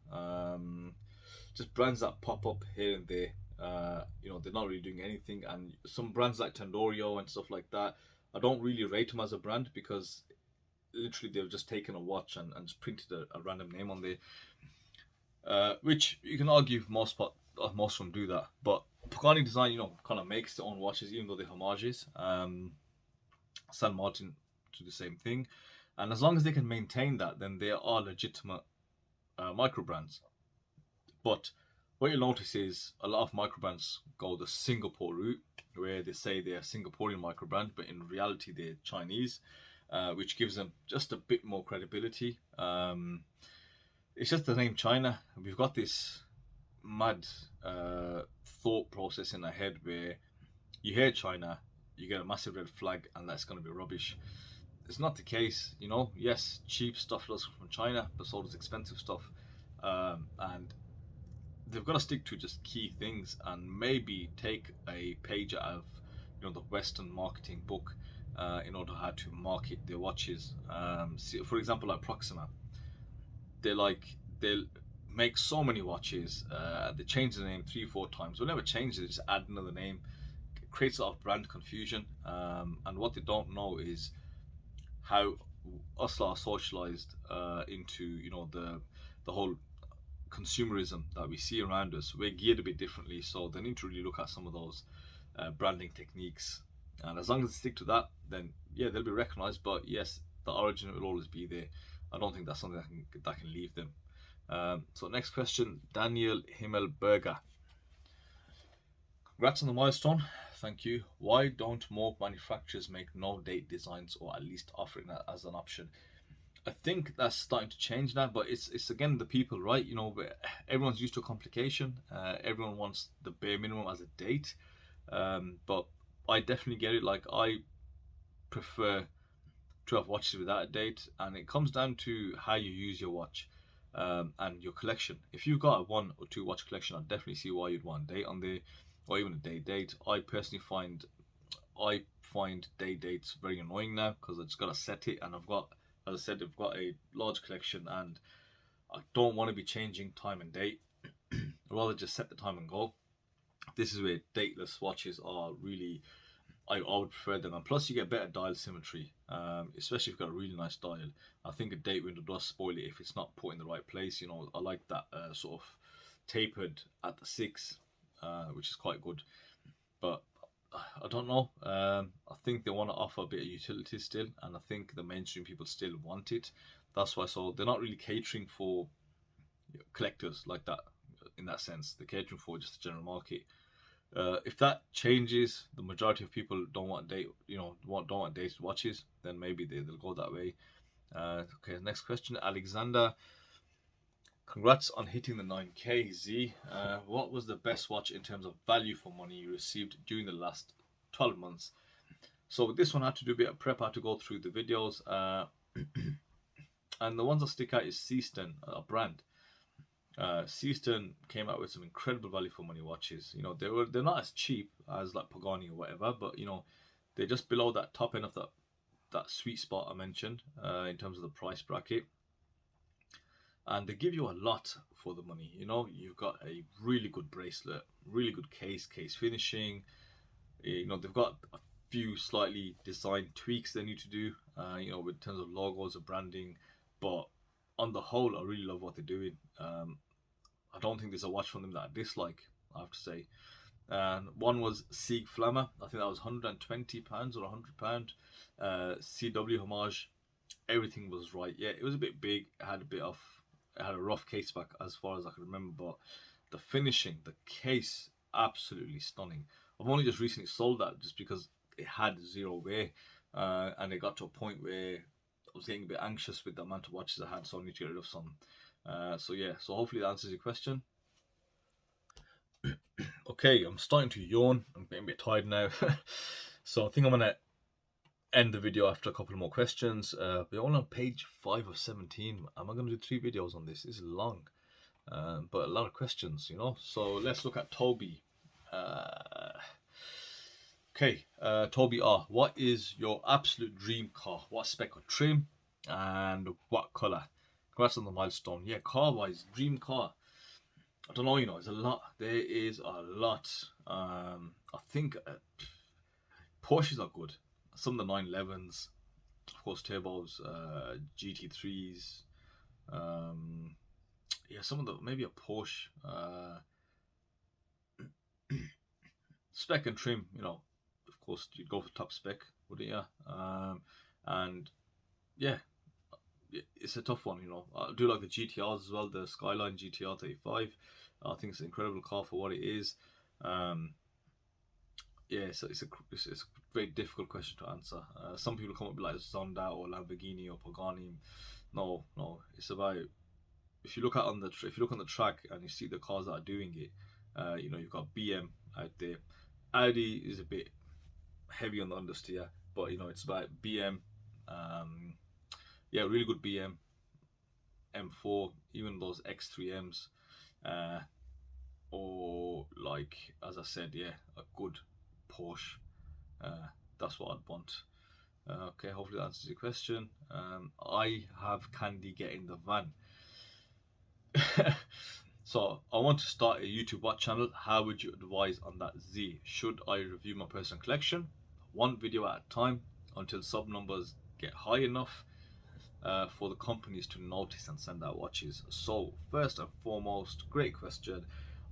just brands that pop up here and there. They're not really doing anything. And some brands like Tendorio and stuff like that, I don't really rate them as a brand because literally they've just taken a watch and just printed a random name on there. Which you can argue most of them do that, but Pagani Design, kind of makes their own watches, even though they're homages. San Martin do the same thing, and as long as they can maintain that, then they are legitimate micro brands. But what you'll notice is a lot of micro brands go the Singapore route, where they say they're a Singaporean micro brand, but in reality they're Chinese. which gives them just a bit more credibility. It's just the name China. We've got this mad thought process in our head where you hear China, you get a massive red flag, and that's going to be rubbish. It's not the case, you know. Yes, cheap stuff does come from China, but so does expensive stuff, and they've got to stick to just key things and maybe take a page out of, you know, the Western marketing book in order how to market their watches. For example, like Proxima, they'll make so many watches. They change the name 3-4 times. They'll never change it. They just add another name. It creates a lot of brand confusion. And what they don't know is how us are socialized into, you know, the whole consumerism that we see around us. We're geared a bit differently, so they need to really look at some of those branding techniques. And as long as they stick to that, then yeah, they'll be recognized. But yes, the origin will always be there. I don't think that's something that can leave them. So next question, Daniel Himmelberger. Congrats on the milestone. Thank you. Why don't more manufacturers make no date designs, or at least offering that as an option? I think that's starting to change now, but it's again the people, right? You know, everyone's used to a complication. Everyone wants the bare minimum as a date. But I definitely get it. Like, I prefer to have watches without a date, and it comes down to how you use your watch and your collection. If you've got a 1 or 2 watch collection, I definitely see why you'd want a date on there, or even a day date. I personally find day dates very annoying now, because I just gotta set it, and I've got, as I said, I've got a large collection, and I don't want to be changing time and date. I'd rather just set the time and go. This is where dateless watches are really, I would prefer them, and plus you get better dial symmetry, especially if you've got a really nice dial. I think a date window does spoil it if it's not put in the right place. You know, I like that sort of tapered at the 6, which is quite good. But I don't know. I think they want to offer a bit of utility still, and I think the mainstream people still want it. That's why. So they're not really catering for collectors like that in that sense. They're catering for just the general market. If that changes, the majority of people don't want don't want dated watches, then maybe they'll go that way. Okay, next question, Alexander. Congrats on hitting the 9K, Z. What was the best watch in terms of value for money you received during the last 12 months? So with this one, I had to do a bit of prep. I had to go through the videos. And the ones that stick out is Seaston, a brand. Seaston came out with some incredible value for money watches. You know, they're not as cheap as like Pagani or whatever, but you know, they're just below that top end of that sweet spot I mentioned in terms of the price bracket. And they give you a lot for the money. You know, you've got a really good bracelet, really good case finishing. You know, they've got a few slightly design tweaks they need to do, you know, in terms of logos or branding. But on the whole, I really love what they're doing. I don't think there's a watch from them that I dislike, I have to say. And one was Sieg Flammer. I think that was £120 or £100. CW homage. Everything was right. Yeah, it was a bit big. It had a rough case back as far as I can remember, but the finishing, the case, absolutely stunning. I've only just recently sold that just because it had zero wear, and it got to a point where I was getting a bit anxious with the amount of watches I had, so I need to get rid of some. So yeah, so hopefully that answers your question. Okay, I'm starting to yawn. I'm getting a bit tired now. So I think I'm gonna end the video after a couple more questions. We're only on page 5 of 17. Am I going to do 3 videos on this? This is long, but a lot of questions, you know. So let's look at Toby. Okay, Toby R. What is your absolute dream car? What spec or trim, and what color? Congrats on the milestone. Yeah, car-wise, dream car. I don't know, you know, there's a lot. There is a lot. I think Porsches are good. Some of the 911s, of course, turbos, GT3s. Yeah, some of the, maybe a Porsche. Spec and trim, you know, of course, you'd go for top spec, wouldn't you? And yeah, it's a tough one, you know. I do like the GTRs as well, the Skyline GTR 35. I think it's an incredible car for what it is. yeah, so it's a very difficult question to answer. Some people come up with like Zonda or Lamborghini or Pagani. No, no, it's about if you look at if you look on the track and you see the cars that are doing it. You've got BM out there. Audi is a bit heavy on the understeer, but it's about BM. Um, yeah, really good BM, M4, even those X3Ms, uh, or like as I said, yeah, a good Porsche. Uh, that's what I'd want. Okay, hopefully that answers your question. I have Candy get in the van. So I want to start a YouTube watch channel. How would you advise on that, Z? Should I review my personal collection, one video at a time, until sub numbers get high enough for the companies to notice and send out watches? So first and foremost, great question.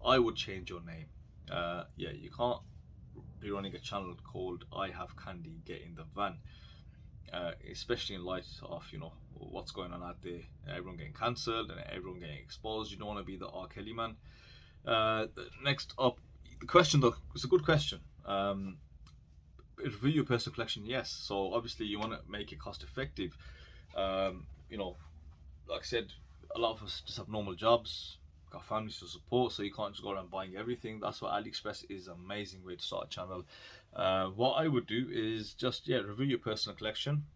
I would change your name. Yeah, you can't be running a channel called I Have Candy Get in the Van, especially in light of what's going on out there. Everyone getting cancelled and everyone getting exposed. You don't want to be the R. Kelly man. Next up, the question though, it's a good question. Review your personal collection, yes. So obviously you want to make it cost effective. Um, you know, like I said, a lot of us just have normal jobs, got families to support, so you can't just go around buying everything. That's why AliExpress is an amazing way to start a channel. What I would do is just review your personal collection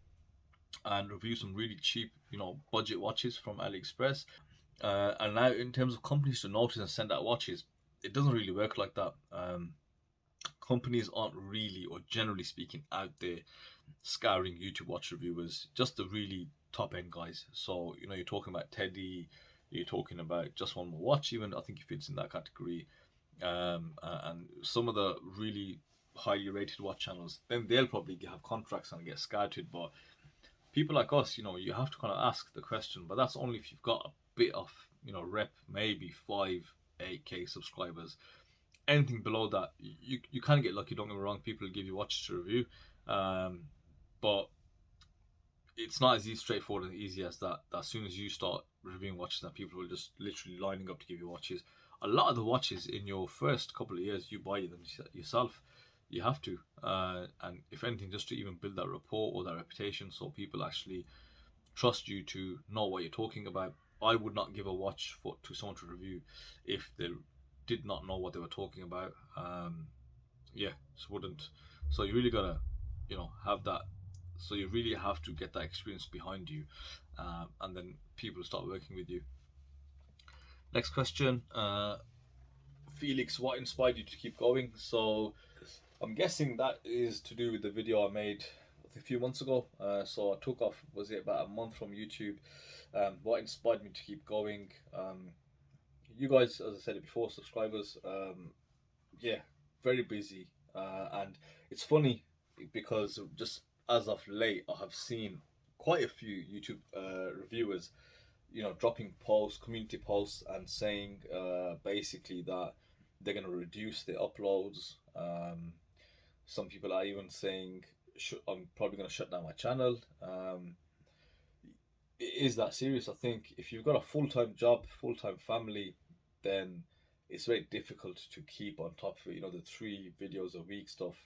and review some really cheap, budget watches from AliExpress. And now, in terms of companies to notice and send out watches, it doesn't really work like that. Companies aren't really, or generally speaking, out there scouring YouTube watch reviewers, just the really top end guys. So, you're talking about Teddy, you're talking about Just One More Watch, even I think he fits in that category. And some of the really highly rated watch channels, then they'll probably have contracts and get scouted. But people like us, you have to kind of ask the question, but that's only if you've got a bit of, rep, maybe 5-8K subscribers. Anything below that, you kind of get lucky. Don't get me wrong, people will give you watches to review, but it's not as easy, straightforward and easy as that. As soon as you start reviewing watches, that people will just literally lining up to give you watches. A lot of the watches in your first couple of years, you buy them yourself. You have to, and if anything, just to even build that rapport or that reputation, so people actually trust you to know what you're talking about. I would not give a watch to someone to review if they did not know what they were talking about. Yeah, just wouldn't. So you really gotta, have that. So you really have to get that experience behind you, and then people start working with you. Next question, Felix, what inspired you to keep going? So I'm guessing that is to do with the video I made a few months ago. So I took off, was it about a month from YouTube? What inspired me to keep going? You guys, as I said it before, subscribers, yeah, very busy. And it's funny because just as of late, I have seen quite a few YouTube reviewers, dropping posts, community posts, and saying basically that they're going to reduce their uploads. Some people are even saying I'm probably going to shut down my channel. It is that serious. I think if you've got a full-time job, full-time family, then it's very difficult to keep on top of it. The 3 videos a week stuff.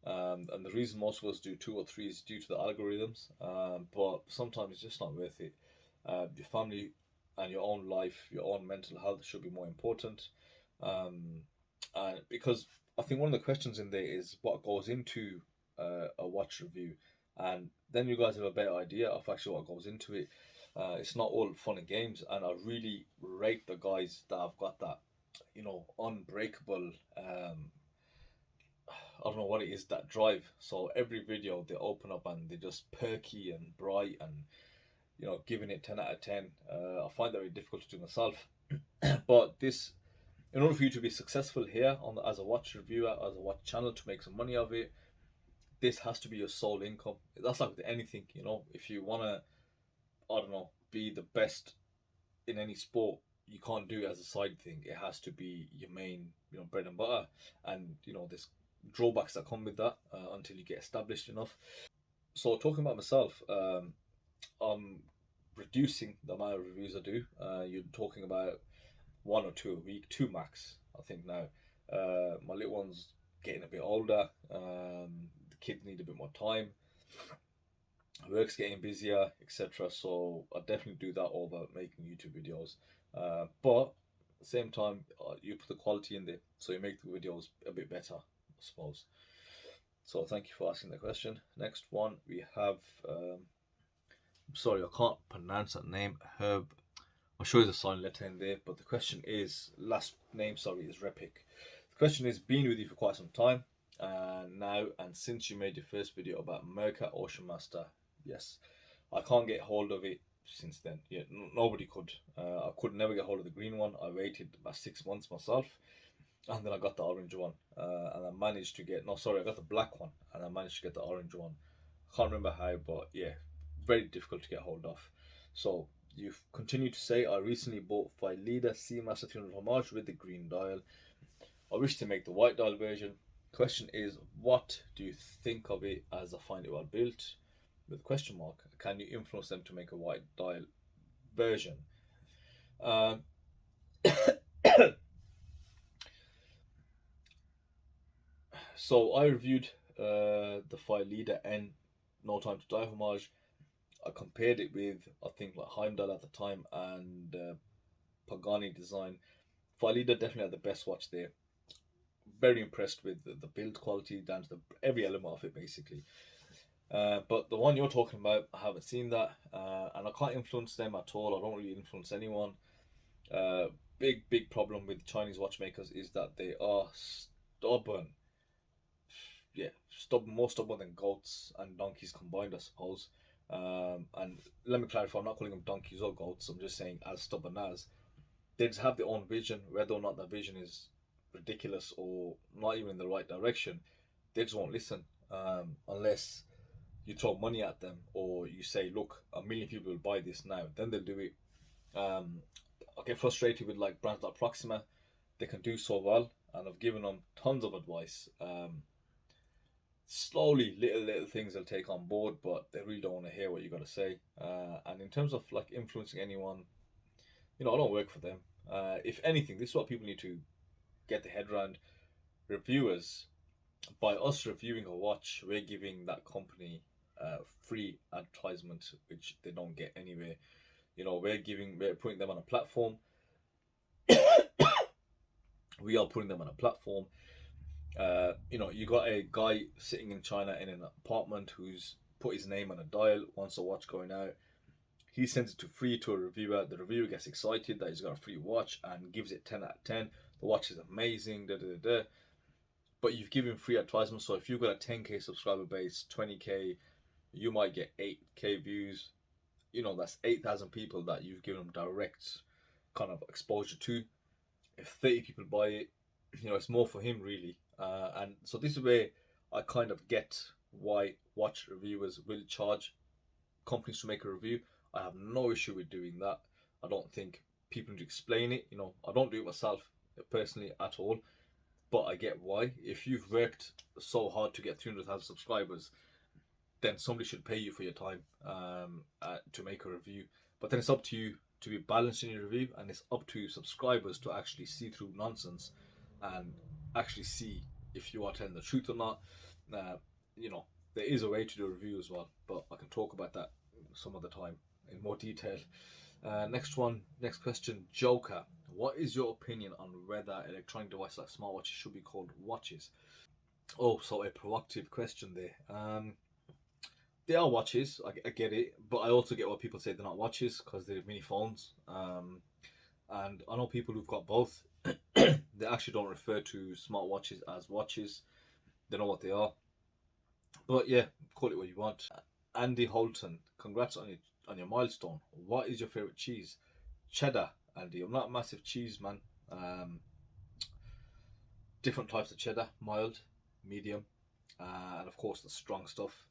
And the reason most of us do 2 or 3 is due to the algorithms. But sometimes it's just not worth it. Your family and your own life, your own mental health should be more important. And because I think one of the questions in there is what goes into a watch review, and then you guys have a better idea of actually what goes into it. It's not all fun and games, and I really rate the guys that have got that, unbreakable. I don't know what it is, that drive. So every video they open up and they're just perky and bright and giving it 10 out of 10. I find that very difficult to do myself, but this, in order for you to be successful here as a watch reviewer, as a watch channel, to make some money of it, this has to be your sole income. That's like with anything, if you want to, I don't know, be the best in any sport, you can't do it as a side thing. It has to be your main, bread and butter. And there's drawbacks that come with that until you get established enough. So talking about myself, I'm reducing the amount of reviews I do. You're talking about 1 or 2 a week, 2 max, I think now. My little one's getting a bit older. The kids need a bit more time. Work's getting busier, etc. So I definitely do that over making YouTube videos. But at the same time, you put the quality in there, so you make the videos a bit better, I suppose. So thank you for asking the question. Next one we have. Sorry, I can't pronounce that name. Herb. I'm sure there's a silent letter in there, but the question is last name. Sorry, is Repik. The question is, been with you for quite some time now, and since you made your first video about Merca Ocean Master, yes, I can't get hold of it since then. Yeah, nobody could. I could never get hold of the green one. I waited about 6 months myself, and then I got the orange one, and I managed to get. No, sorry, I got the black one, and I managed to get the orange one. I can't remember how, but yeah, very difficult to get hold of. So you've continued to say, I recently bought Philida Seamaster 300 Homage with the green dial. I wish to make the white dial version. Question is, what do you think of it, as I find it well built? With a question mark. Can you influence them to make a white dial version? So I reviewed the Philida N No Time to Die Homage. I compared it with, I think, like Heimdall at the time and Pagani design. Philida definitely had the best watch there. Very impressed with the build quality down to every element of it, basically. But the one you're talking about, I haven't seen that, and I can't influence them at all. I don't really influence anyone. Big problem with Chinese watchmakers is that they are stubborn. Yeah, stubborn, more stubborn than goats and donkeys combined, I suppose. And let me clarify, I'm not calling them donkeys or goats. I'm just saying as stubborn as. They just have their own vision, whether or not that vision is ridiculous or not even in the right direction. They just won't listen unless you throw money at them or you say, look, 1 million people will buy this now, then they'll do it. I get frustrated with like brands like Proxima. They can do so well, and I've given them tons of advice. Slowly, little things they'll take on board, but they really don't want to hear what you got to say. And in terms of like influencing anyone, I don't work for them. If anything, this is what people need to get their head around. Reviewers, by us reviewing a watch, we're giving that company free advertisement, which they don't get anywhere. We're putting them on a platform. We are putting them on a platform. You got a guy sitting in China in an apartment who's put his name on a dial, wants a watch going out. He sends it to free to a reviewer. The reviewer gets excited that he's got a free watch and gives it 10 out of 10. The watch is amazing, But you've given free advertisement, so if you've got a 10k subscriber base, 20k, you might get 8k views. That's 8,000 people that you've given them direct kind of exposure to. If 30 people buy it, it's more for him really. And so this is where I kind of get why watch reviewers will charge companies to make a review. I have no issue with doing that. I don't think people need to explain it. I don't do it myself personally at all, but I get why. If you've worked so hard to get 300,000 subscribers, then somebody should pay you for your time to make a review. But then it's up to you to be balanced in your review, and it's up to subscribers to actually see through nonsense and actually see if you are telling the truth or not. There is a way to do a review as well, but I can talk about that some other time in more detail. Next question, Joker. What is your opinion on whether electronic devices like smartwatches should be called watches? Oh, so a provocative question there. They are watches, I get it, but I also get why people say they're not watches because they're mini phones. And I know people who've got both. They actually don't refer to smartwatches as watches. They know what they are. But yeah, call it what you want. Andy Holton, congrats on your milestone. What is your favorite cheese? Cheddar, Andy. I'm not a massive cheese man. Different types of cheddar, mild, medium, and of course the strong stuff.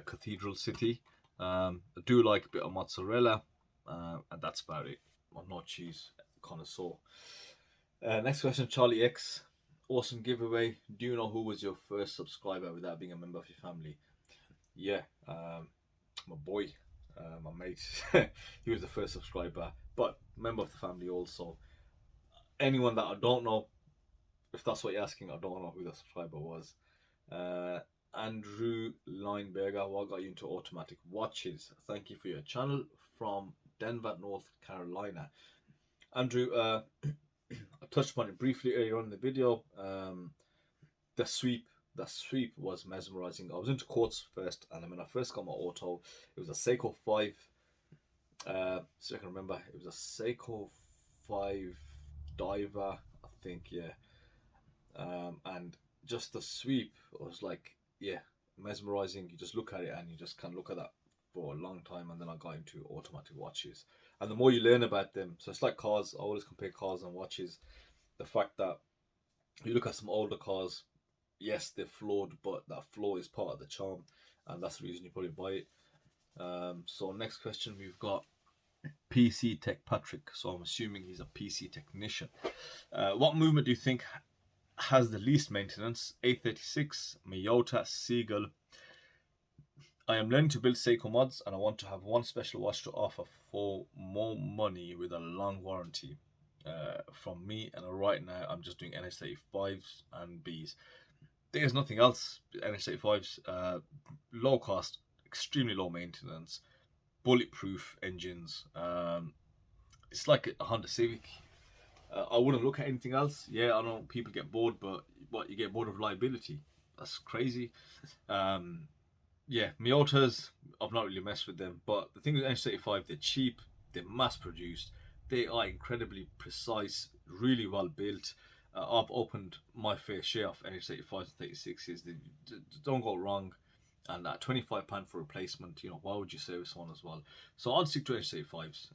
Cathedral City. I do like a bit of mozzarella, and that's about it. I'm not cheese connoisseur. Next question, Charlie X. Awesome giveaway. Do you know who was your first subscriber without being a member of your family? Yeah, my boy, my mate. He was the first subscriber, but member of the family also. Anyone that I don't know, if that's what you're asking, I don't know who the subscriber was. Andrew Lineberger, what got you into automatic watches? Thank you for your channel from Denver, North Carolina. Andrew, I touched upon it briefly earlier on in the video. The sweep was mesmerizing. I was into quartz first, and when I first got my auto, it was a Seiko 5. So I can remember, it was a Seiko 5 Diver, I think, yeah. And just the sweep was like, yeah, mesmerizing. You just look at it and you just can't look at that for a long time. And then I got into automatic watches, and the more you learn about them, so it's like cars. I always compare cars and watches. The fact that you look at some older cars, yes, they're flawed, but that flaw is part of the charm, and that's the reason you probably buy it. So next question, we've got PC Tech Patrick. So I'm assuming he's a PC technician. What movement do you think has the least maintenance? A36, Miyota, Seagull. I am learning to build Seiko mods, and I want to have one special watch to offer for more money with a long warranty from me. And right now I'm just doing NH35s and Bs. There's nothing else. NH35s, low cost, extremely low maintenance, bulletproof engines. It's like a Honda Civic. I wouldn't look at anything else. Yeah, I know people get bored, but what, you get bored of liability? That's crazy. Yeah, Miyotas, I've not really messed with them, but the thing with NH35, they're cheap, they're mass produced, they are incredibly precise, really well built. I've opened my fair share of NH35s and 36s. They don't go wrong. And at £25 for replacement, you know, why would you service one as well? So I'd stick to NH35s.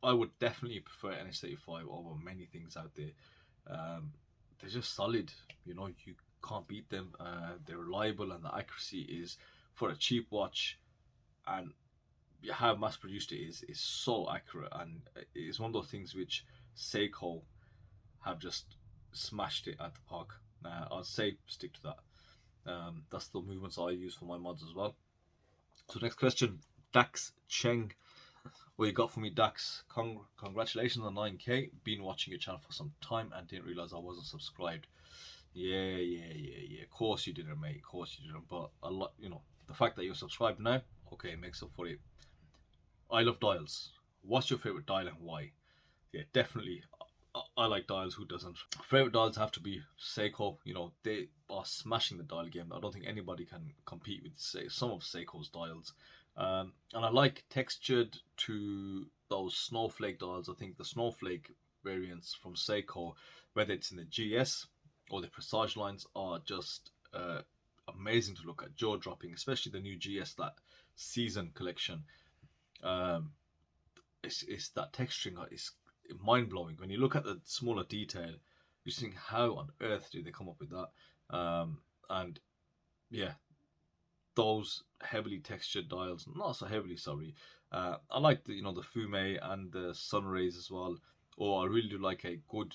I would definitely prefer NH35 over many things out there. They're just solid, you know, you can't beat them. They're reliable, and the accuracy is, for a cheap watch, and how mass produced it is so accurate, and it's one of those things which Seiko have just smashed it at the park. I'd say stick to that. That's the movements I use for my mods as well. So next question, Dax Cheng. What you got for me, Dax? Congratulations on 9k. Been watching your channel for some time and didn't realize I wasn't subscribed. Yeah. Of course you didn't, mate. Of course you didn't. But a lot, you know, the fact that you're subscribed now, okay, makes up for it. I love dials. What's your favorite dial and why? Yeah, definitely. I like dials. Who doesn't? Favorite dials have to be Seiko. You know, they are smashing the dial game. I don't think anybody can compete with, say, some of Seiko's dials. And I like textured to those snowflake dials. I think the snowflake variants from Seiko, whether it's in the GS or the Presage lines, are just amazing to look at, jaw dropping, especially the new GS, that season collection. It's that texturing is mind blowing. When you look at the smaller detail, you think, how on earth did they come up with that? And yeah, those heavily textured dials, not so heavily, sorry. I like the, you know, the Fume and the sun rays as well. Or I really do like a good,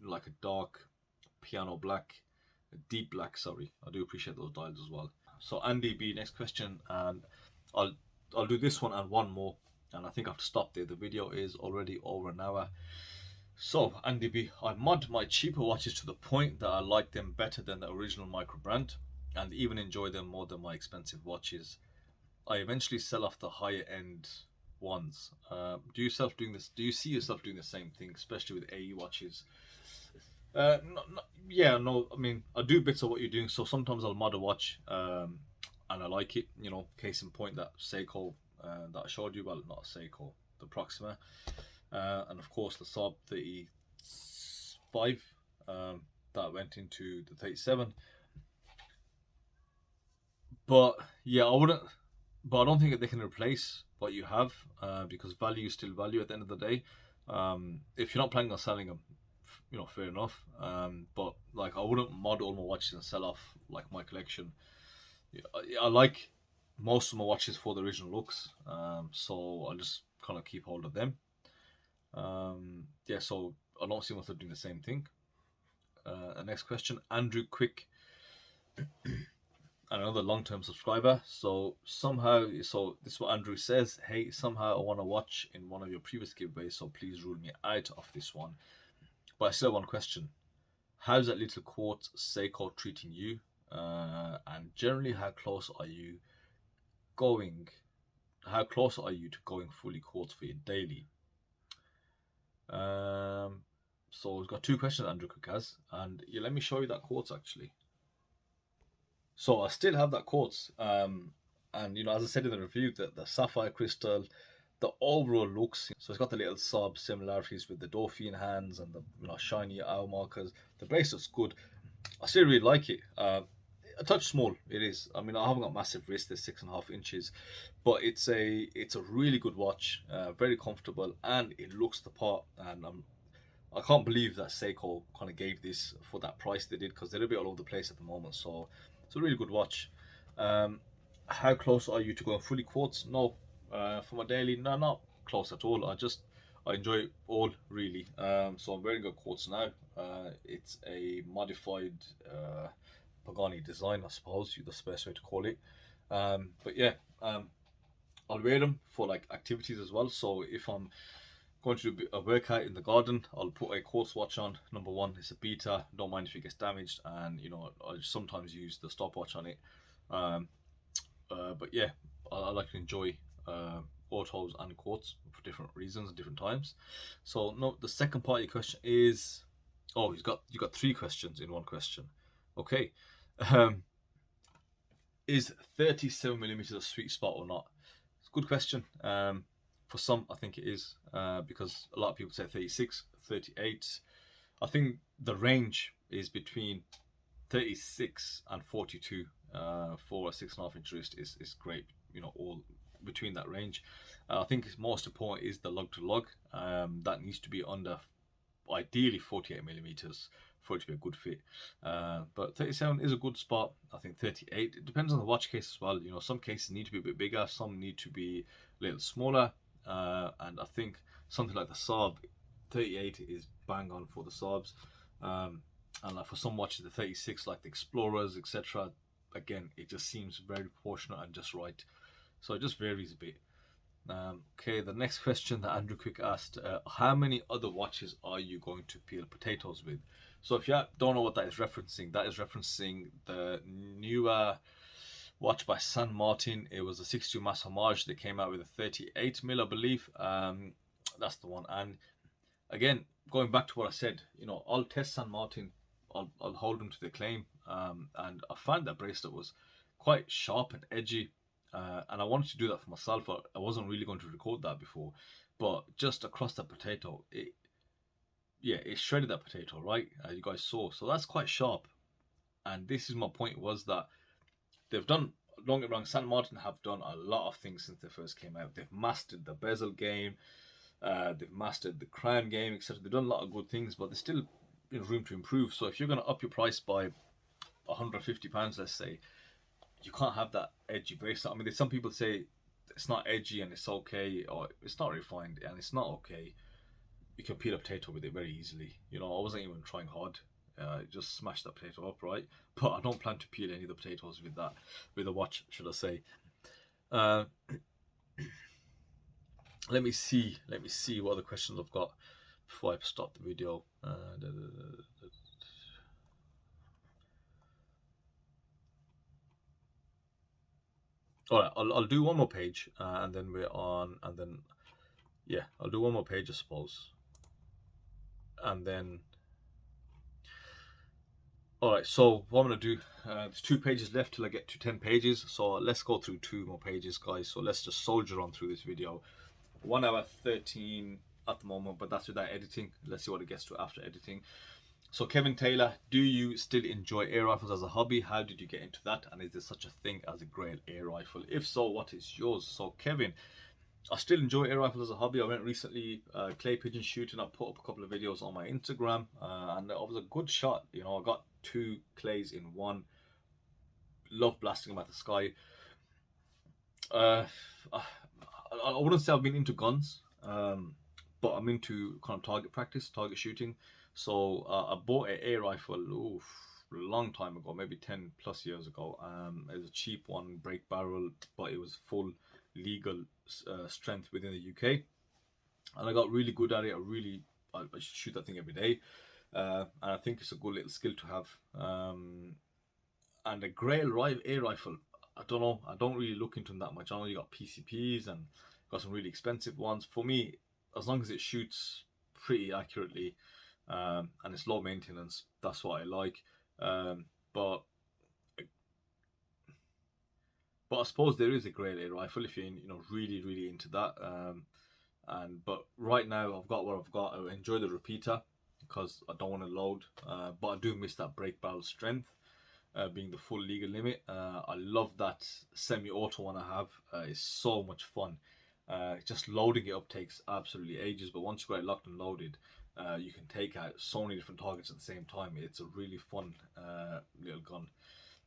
like a dark piano black, a deep black, sorry. I do appreciate those dials as well. So Andy B, next question, and I'll do this one and one more, and I think I have to stop there. The video is already over an hour. So Andy B, I mod my cheaper watches to the point that I like them better than the original micro brand, and even enjoy them more than my expensive watches. I eventually sell off the higher end ones. Do you see yourself doing the same thing, especially with AE watches? No. I mean, I do bits of what you're doing. So sometimes I'll mod a watch, and I like it. You know, case in point, that Seiko that I showed you. Well, not Seiko, the Proxima, and of course the Saab 35 that went into the 37. But yeah, I wouldn't. But I don't think that they can replace what you have, because value is still value at the end of the day. If you're not planning on selling them, you know, fair enough. But like, I wouldn't mod all my watches and sell off like my collection. I like most of my watches for the original looks, so I'll just kind of keep hold of them. Yeah, so I don't see myself doing the same thing. Next question, Andrew Quick. Another long-term subscriber. So this is what Andrew says. Hey, somehow I want to watch in one of your previous giveaways, so please rule me out of this one. But I still have one question. how's that little quartz Seiko treating you? And generally, how close are you going? How close are you to going fully quartz for your daily? So we've got two questions Andrew Cook has, and yeah, let me show you that quartz actually. So I still have that quartz, and as I said in the review, that the sapphire crystal, the overall looks. So it's got the little sob similarities with the Dauphine hands and the shiny owl markers. The bracelet's good. I still really like it. A touch small it is. I mean, I haven't got massive wrists. They're 6.5 inches, but it's a really good watch. Very comfortable, and it looks the part. And I can't believe that Seiko kind of gave this for that price they did, because they're a bit all over the place at the moment. So it's a really good watch. How close are you to going fully quartz? No, for my daily, no, not close at all. I enjoy it all really. So I'm wearing a quartz now. It's a modified Pagani design, I suppose, the best way to call it. But yeah, I'll wear them for like activities as well. So if I'm going to do a workout in the garden, I'll put a quartz watch on. Number one, it's a beta. Don't mind if it gets damaged, and I sometimes use the stopwatch on it. But yeah, I like to enjoy autos and quartz for different reasons and different times. So no, the second part of your question is, oh, you got three questions in one question. Okay, is 37mm a sweet spot or not? It's a good question. For some, I think it is, because a lot of people say 36, 38. I think the range is between 36 and 42 for a 6.5 inch wrist is great. All between that range. I think most important is the lug to lug. That needs to be under, ideally, 48mm for it to be a good fit. But 37 is a good spot. I think 38. It depends on the watch case as well. Some cases need to be a bit bigger. Some need to be a little smaller. And I think something like the Saab 38 is bang on for the Saabs. And like for some watches, the 36, like the Explorers, etc., again, it just seems very proportionate and just right. So it just varies a bit. Okay, the next question that Andrew Quick asked, how many other watches are you going to peel potatoes with? So if you don't know what that is referencing the newer watch by San Martin. It was a 62 Mass Homage. They came out with a 38mm, I believe. That's the one. And again, going back to what I said, I'll test San Martin. I'll hold them to their claim. And I found that bracelet was quite sharp and edgy. And I wanted to do that for myself. I wasn't really going to record that before. But just across the potato, it shredded that potato, right? As you guys saw. So that's quite sharp. And this is my point, was that they've done, don't get me wrong, San Martin have done a lot of things since they first came out. They've mastered the bezel game. They've mastered the crown game, etc. They've done a lot of good things, but there's still room to improve. So if you're going to up your price by £150, let's say, you can't have that edgy bracelet. I mean, some people say it's not edgy and it's okay, or it's not refined and it's not okay. You can peel a potato with it very easily. I wasn't even trying hard. Just smash that potato up, right? But I don't plan to peel any of the potatoes with a watch, should I say. Let me see what other questions I've got before I stop the video. All right, I'll do one more page, and then we're on, and then I'll do one more page, I suppose, and then. All right, so what I'm going to do, there's 2 pages left till I get to 10 pages. So let's go through 2 more pages, guys. So let's just soldier on through this video. 1 hour 13 at the moment, but that's without editing. Let's see what it gets to after editing. So Kevin Taylor, do you still enjoy air rifles as a hobby? How did you get into that? And is there such a thing as a Grail air rifle? If so, what is yours? So Kevin, I still enjoy air rifles as a hobby. I went recently clay pigeon shooting. I put up a couple of videos on my Instagram, and it was a good shot. I got 2 clays in one. Love blasting them at the sky. I wouldn't say I've been into guns, but I'm into kind of target practice, target shooting. So I bought an air rifle a long time ago, maybe 10 plus years ago. It was a cheap one, break barrel, but it was full legal strength within the UK, and I got really good at it. I shoot that thing every day. and I think it's a good little skill to have. And a Grail air rifle, I don't know. I don't really look into them that much. I know you got PCPs and got some really expensive ones. For me, as long as it shoots pretty accurately, and it's low maintenance, that's what I like. Um, but I suppose there is a Grail air rifle if you're really into that. But right now I've got what I've got. I enjoy the repeater because I don't want to load, but I do miss that break barrel strength. Being the full legal limit. I love that semi-auto one I have. It's so much fun. Just loading it up takes absolutely ages, but once you got it locked and loaded, you can take out so many different targets at the same time. It's a really fun little gun.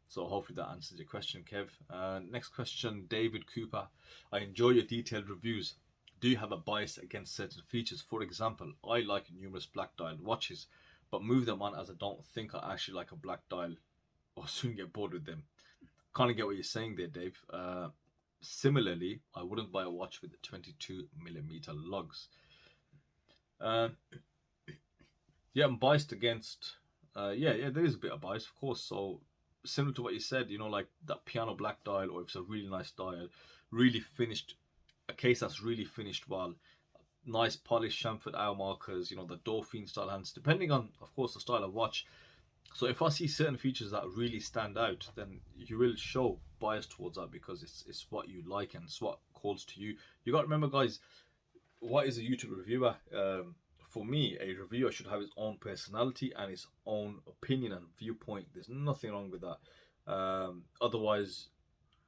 So hopefully that answers your question, Kev. Next question, David Cooper. I enjoy your detailed reviews. Do you have a bias against certain features? For example, I like numerous black dial watches, but move them on as I don't think I actually like a black dial or soon get bored with them. Kind of get what you're saying there, Dave. Similarly, I wouldn't buy a watch with 22mm lugs. Yeah, I'm biased against. Yeah, there is a bit of bias, of course. So similar to what you said, like that piano black dial, or if it's a really nice dial, really finished, a case that's really finished well, nice polished chamfered hour markers, the Dauphine style hands, depending on, of course, the style of watch. So if I see certain features that really stand out, then you will show bias towards that because it's what you like and it's what calls to you. You got to remember, guys, what is a YouTube reviewer? For me, a reviewer should have his own personality and his own opinion and viewpoint. There's nothing wrong with that. Otherwise,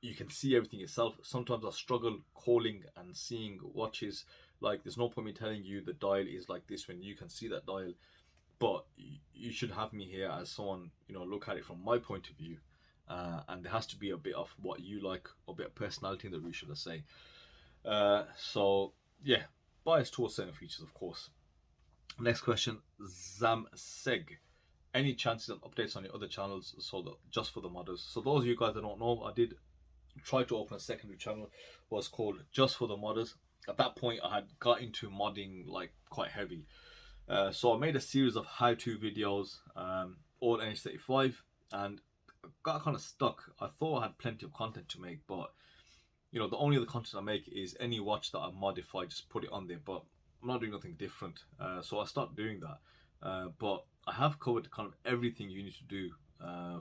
you can see everything yourself. Sometimes I struggle calling and seeing watches. Like, there's no point me telling you the dial is like this when you can see that dial. But you should have me here as someone, look at it from my point of view. And there has to be a bit of what you like, a bit of personality in the review, should I say. So, yeah, bias towards certain features, of course. Next question, Zamseg. Any chances and updates on your other channels, so that just for the modders? So those of you guys that don't know, I did try to open a secondary channel, was called Just for the Modders. At that point, I had got into modding like quite heavy. So I made a series of how-to videos, all NH35, and got kind of stuck. I thought I had plenty of content to make, but the only other content I make is any watch that I modify, just put it on there. But I'm not doing nothing different, so I stopped doing that. But I have covered kind of everything you need to do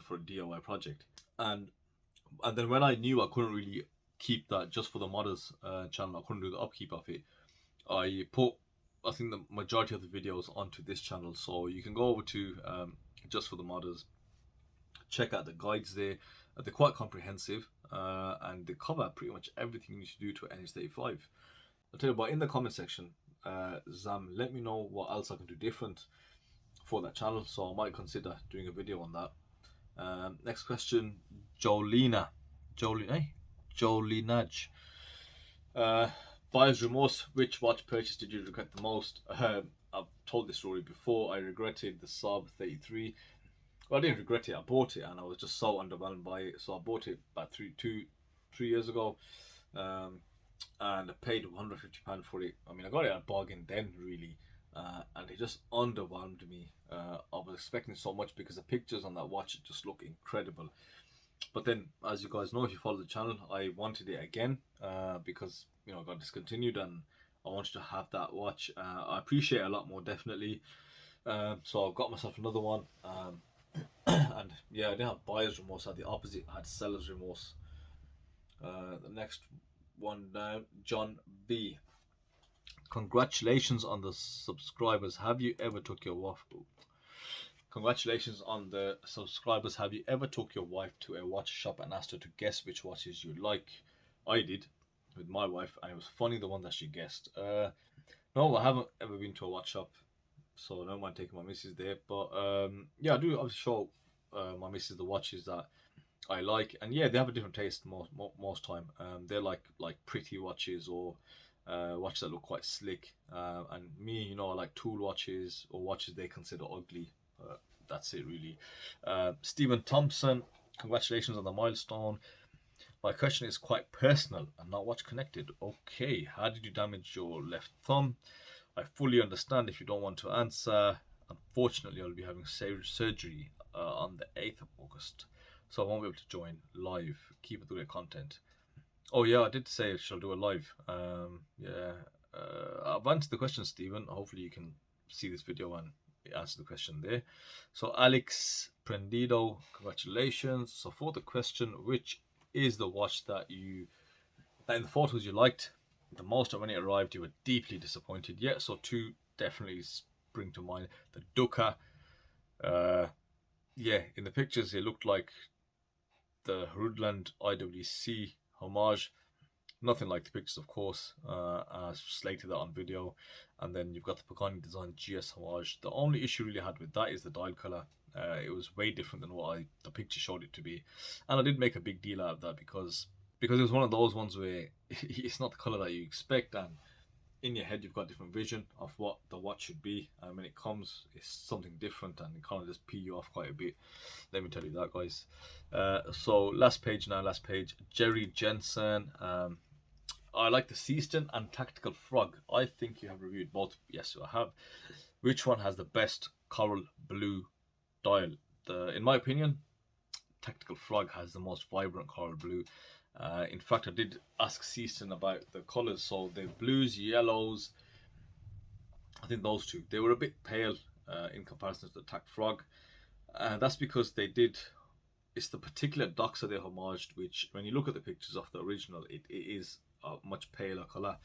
for a DIY project, and then when I knew I couldn't really keep that Just for the Modders channel, I couldn't do the upkeep of it. I put, I think, the majority of the videos onto this channel, so you can go over to Just for the Modders, check out the guides there. They're quite comprehensive, and they cover pretty much everything you need to do to NH35. I'll tell you about in the comment section, Zam, let me know what else I can do different for that channel, so I might consider doing a video on that. Next question, Jolinaj. Buyer's remorse. Which watch purchase did you regret the most? I've told this story before. I regretted the Saab 33. Well, I didn't regret it. I bought it and I was just so underwhelmed by it. So I bought it about 3 years ago, and I paid £150 for it. I mean, I got it at a bargain then, really, and it just underwhelmed me. I was expecting so much because the pictures on that watch just look incredible. But then, as you guys know, if you follow the channel, I wanted it again because it got discontinued, and I wanted to have that watch. I appreciate it a lot more, definitely. So I've got myself another one, and yeah, I didn't have buyer's remorse. I had the opposite. I had seller's remorse. The next one now, John B. Congratulations on the subscribers. Have you ever took your wife? Congratulations on the subscribers. Have you ever took your wife to a watch shop and asked her to guess which watches you like? I did with my wife, and it was funny the one that she guessed. No, I haven't ever been to a watch shop, so I don't mind taking my missus there. But yeah, I do obviously show my missus the watches that I like, and yeah, they have a different taste most time. They're like pretty watches or watches that look quite slick. And me, I like tool watches or watches they consider ugly. That's it, really. Stephen Thompson, congratulations on the milestone. My question is quite personal and not watch connected. Okay, how did you damage your left thumb? I fully understand if you don't want to answer. I'm unfortunately I'll be having surgery on the 8th of August, so I won't be able to join live. Keep it the content. Oh yeah, I did say I shall do a live. Yeah, I've answered the question, Stephen. Hopefully you can see this video and answer the question there. So Alex Prendido, congratulations. So for the question, which is the watch that in the photos you liked the most, and when it arrived you were deeply disappointed? Yeah, so two definitely spring to mind. The Duca, yeah, in the pictures it looked like the Rudland IWC homage. Nothing like the pictures, of course. I slated that on video. And then you've got the Pagani Design GS homage. The only issue really I had with that is the dial color. It was way different than what the picture showed it to be, and I did make a big deal out of that because it was one of those ones where it's not the color that you expect, and in your head you've got different vision of what the watch should be, and when it comes it's something different, and it kind of just pee you off quite a bit. Let me tell you that, guys. So last page now, last page. Jerry Jensen. I like the Seaston and Tactical Frog. I think you have reviewed both. Yes, I have. Which one has the best coral blue dial? In my opinion, Tactical Frog has the most vibrant coral blue. In fact, I did ask Seaston about the colours. So the blues, yellows, I think those two, they were a bit pale in comparison to the Tac Frog. And that's because it's the particular doxa they homaged, which when you look at the pictures of the original, it is a much paler colour.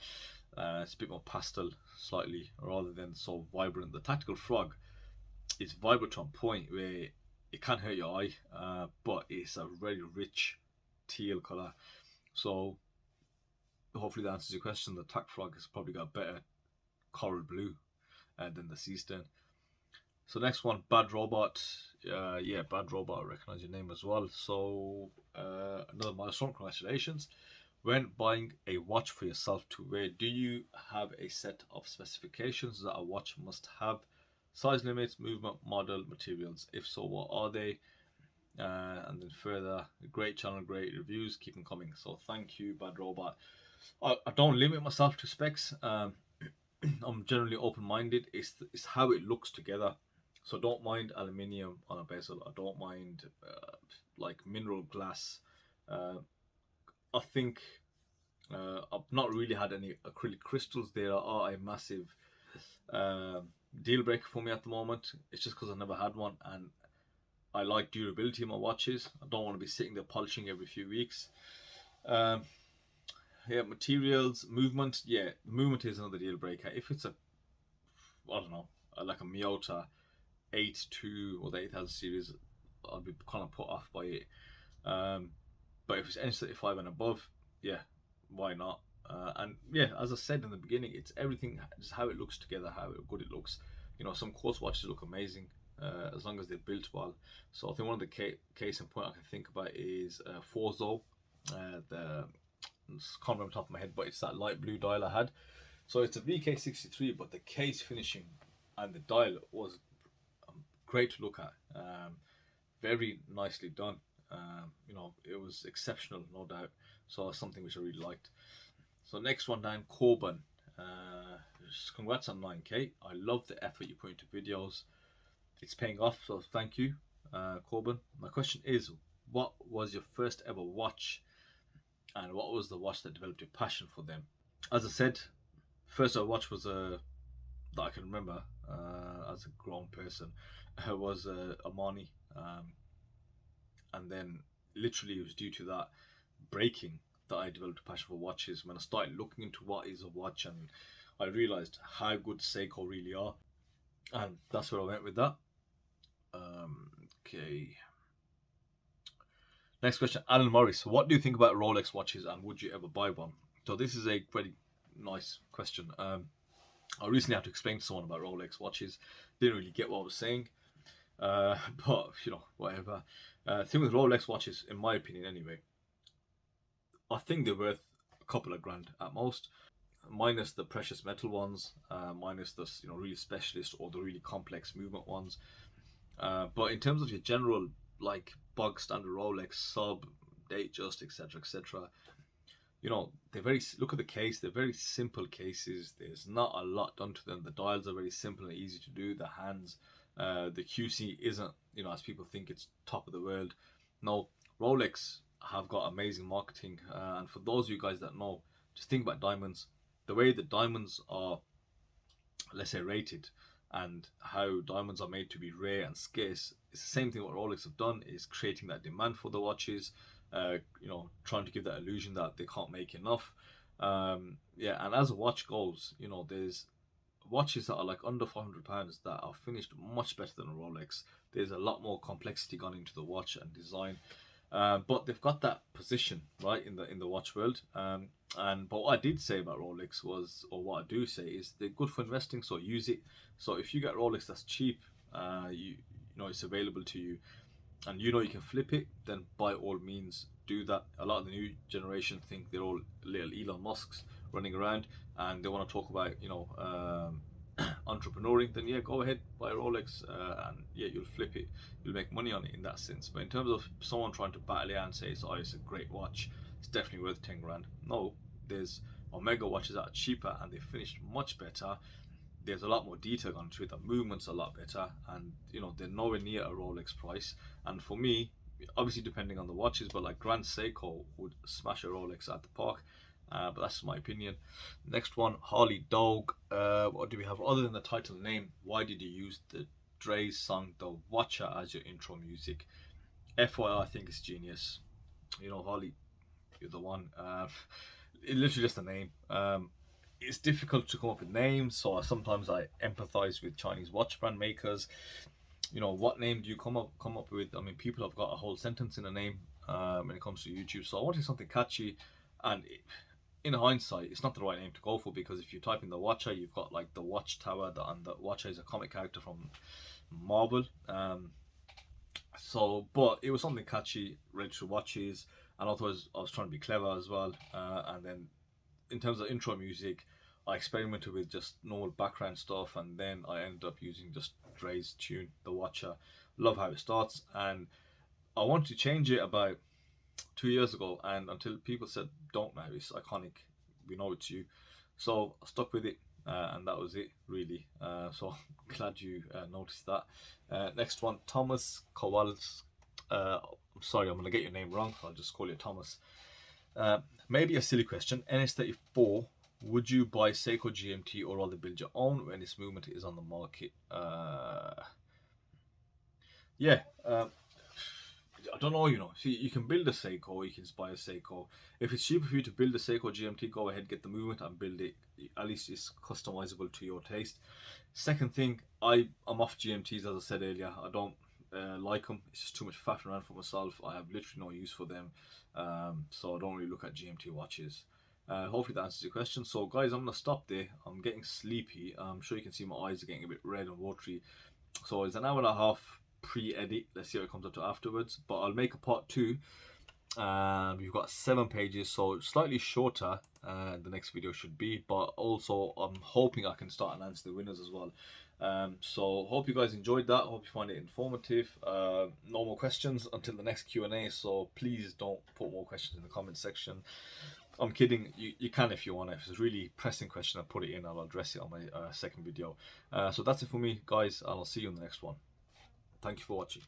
It's a bit more pastel slightly, rather than so vibrant. The Tactical Frog is vibrant to a point where it can't hurt your eye, but it's a very rich teal colour. So hopefully that answers your question. The Tac Frog has probably got better coral blue than the Seaston. So next one, Bad Robot. Yeah, Bad Robot, I recognise your name as well. So another milestone, congratulations. When buying a watch for yourself to wear, do you have a set of specifications that a watch must have? Size limits, movement, model, materials. If so, what are they? And then further, great channel, great reviews, keep them coming. So thank you, Bad Robot. I don't limit myself to specs. I'm generally open-minded. It's how it looks together. So don't mind aluminium on a bezel. I don't mind like mineral glass. I think I've not really had any acrylic crystals. There are a massive deal breaker for me at the moment. It's just because I've never had one, and I like durability in my watches. I don't want to be sitting there polishing every few weeks. Yeah, materials, movement. Yeah, movement is another deal breaker. If it's I don't know, like a Miyota 8.2 or the 8000 series, I'll be kind of put off by it. But if it's N35 and above, yeah, why not? And yeah, as I said in the beginning, it's everything, just how it looks together, how good it looks. You know, some quartz watches look amazing as long as they're built well. So I think one of the case in point I can think about is Forzo. Can't remember top of my head, but it's that light blue dial I had. So it's a VK63, but the case finishing and the dial was great to look at. Very nicely done. You know, it was exceptional, no doubt. So it's something which I really liked. So next one down, Corbin. Congrats on 9K. I love the effort you put into videos. It's paying off, so thank you, Corbin. My question is, what was your first ever watch, and what was the watch that developed your passion for them? As I said, first ever watch was that I can remember as a grown person was Armani, and then literally it was due to that breaking that I developed a passion for watches. When I started looking into what is a watch, and I realized how good Seiko really are, and that's where I went with that. Okay. Next question, Alan Morris. What do you think about Rolex watches, and would you ever buy one? So this is a very nice question. I recently had to explain to someone about Rolex watches. Didn't really get what I was saying, but you know, whatever. Thing with Rolex watches, in my opinion anyway, I think they're worth a couple of grand at most, minus the precious metal ones, minus the really specialist or the really complex movement ones. But in terms of your general like bog standard Rolex sub, Datejust, etc., you know, look at the case. They're very simple cases. There's not a lot done to them. The dials are very simple and easy to do. The hands, The QC isn't, you know, as people think it's top of the world. No, Rolex have got amazing marketing, and for those of you guys that know, just think about diamonds. The way that diamonds are, let's say, rated, and how diamonds are made to be rare and scarce, it's the same thing what Rolex have done, is creating that demand for the watches, you know, trying to give that illusion that they can't make enough. Yeah, and as a watch goes, you know, there's watches that are like under £400 that are finished much better than a Rolex. There's a lot more complexity gone into the watch and design, but they've got that position right in the watch world. And but what I did say about Rolex was, or what I do say is, they're good for investing, so use it. So if you get Rolex that's cheap, you know it's available to you, and you know you can flip it, then by all means do that. A lot of the new generation think they're all little Elon Musks running around, and they want to talk about, you know, entrepreneuring. Then yeah, go ahead, buy a Rolex, and yeah, you'll flip it, you'll make money on it in that sense. But in terms of someone trying to battle it and say it's a great watch, it's definitely worth 10 grand. No, there's Omega watches that are cheaper and they finished much better. There's a lot more detail gone into it, the movement's a lot better, and you know, they're nowhere near a Rolex price. And for me, obviously depending on the watches, but like Grand Seiko would smash a Rolex at the park. But that's my opinion. Next one, Harley Dog. What do we have other than the title name? Why did you use the Dre's song The Watcher as your intro music? FYI, I think it's genius. You know, Harley, you're the one. It's literally just a name. It's difficult to come up with names, so sometimes I empathize with Chinese watch brand makers. You know, what name do you come up with? I mean, people have got a whole sentence in a name when it comes to YouTube. So I wanted something catchy, and in hindsight, it's not the right name to go for, because if you type in the Watcher, you've got like the Watchtower, and the Watcher is a comic character from Marvel. But it was something catchy, retro watches, and I thought I was trying to be clever as well. And then in terms of intro music, I experimented with just normal background stuff, and then I ended up using just Dre's tune, The Watcher. Love how it starts, and I wanted to change it about 2 years ago, and until people said, don't now, it's iconic, we know it's you. So I stuck with it, and that was it really. So glad you noticed that. Next one, Thomas Kowals. I'm sorry, I'm gonna get your name wrong, I'll just call you Thomas. Maybe a silly question. NS34, would you buy Seiko GMT or rather build your own when this movement is on the market? Yeah, I don't know, you know. See, you can build a Seiko, you can buy a Seiko. If it's cheaper for you to build a Seiko GMT, go ahead, get the movement and build it. At least it's customizable to your taste. Second thing, I'm off GMTs, as I said earlier. I don't like them. It's just too much faffing around for myself. I have literally no use for them. So I don't really look at GMT watches. Hopefully that answers your question. So guys, I'm going to stop there. I'm getting sleepy. I'm sure you can see my eyes are getting a bit red and watery. So it's an hour and a half pre-edit. Let's see how it comes up to afterwards. But I'll make a part 2. We've got 7 pages, so slightly shorter. The next video should be, but also I'm hoping I can start and answer the winners as well. So hope you guys enjoyed that. Hope you find it informative. No more questions until the next Q&A, so please don't put more questions in the comment section. I'm kidding, you can if you want. If it's a really pressing question, I'll put it in, I'll address it on my second video. So that's it for me guys, and I'll see you in the next one. Thank you for watching.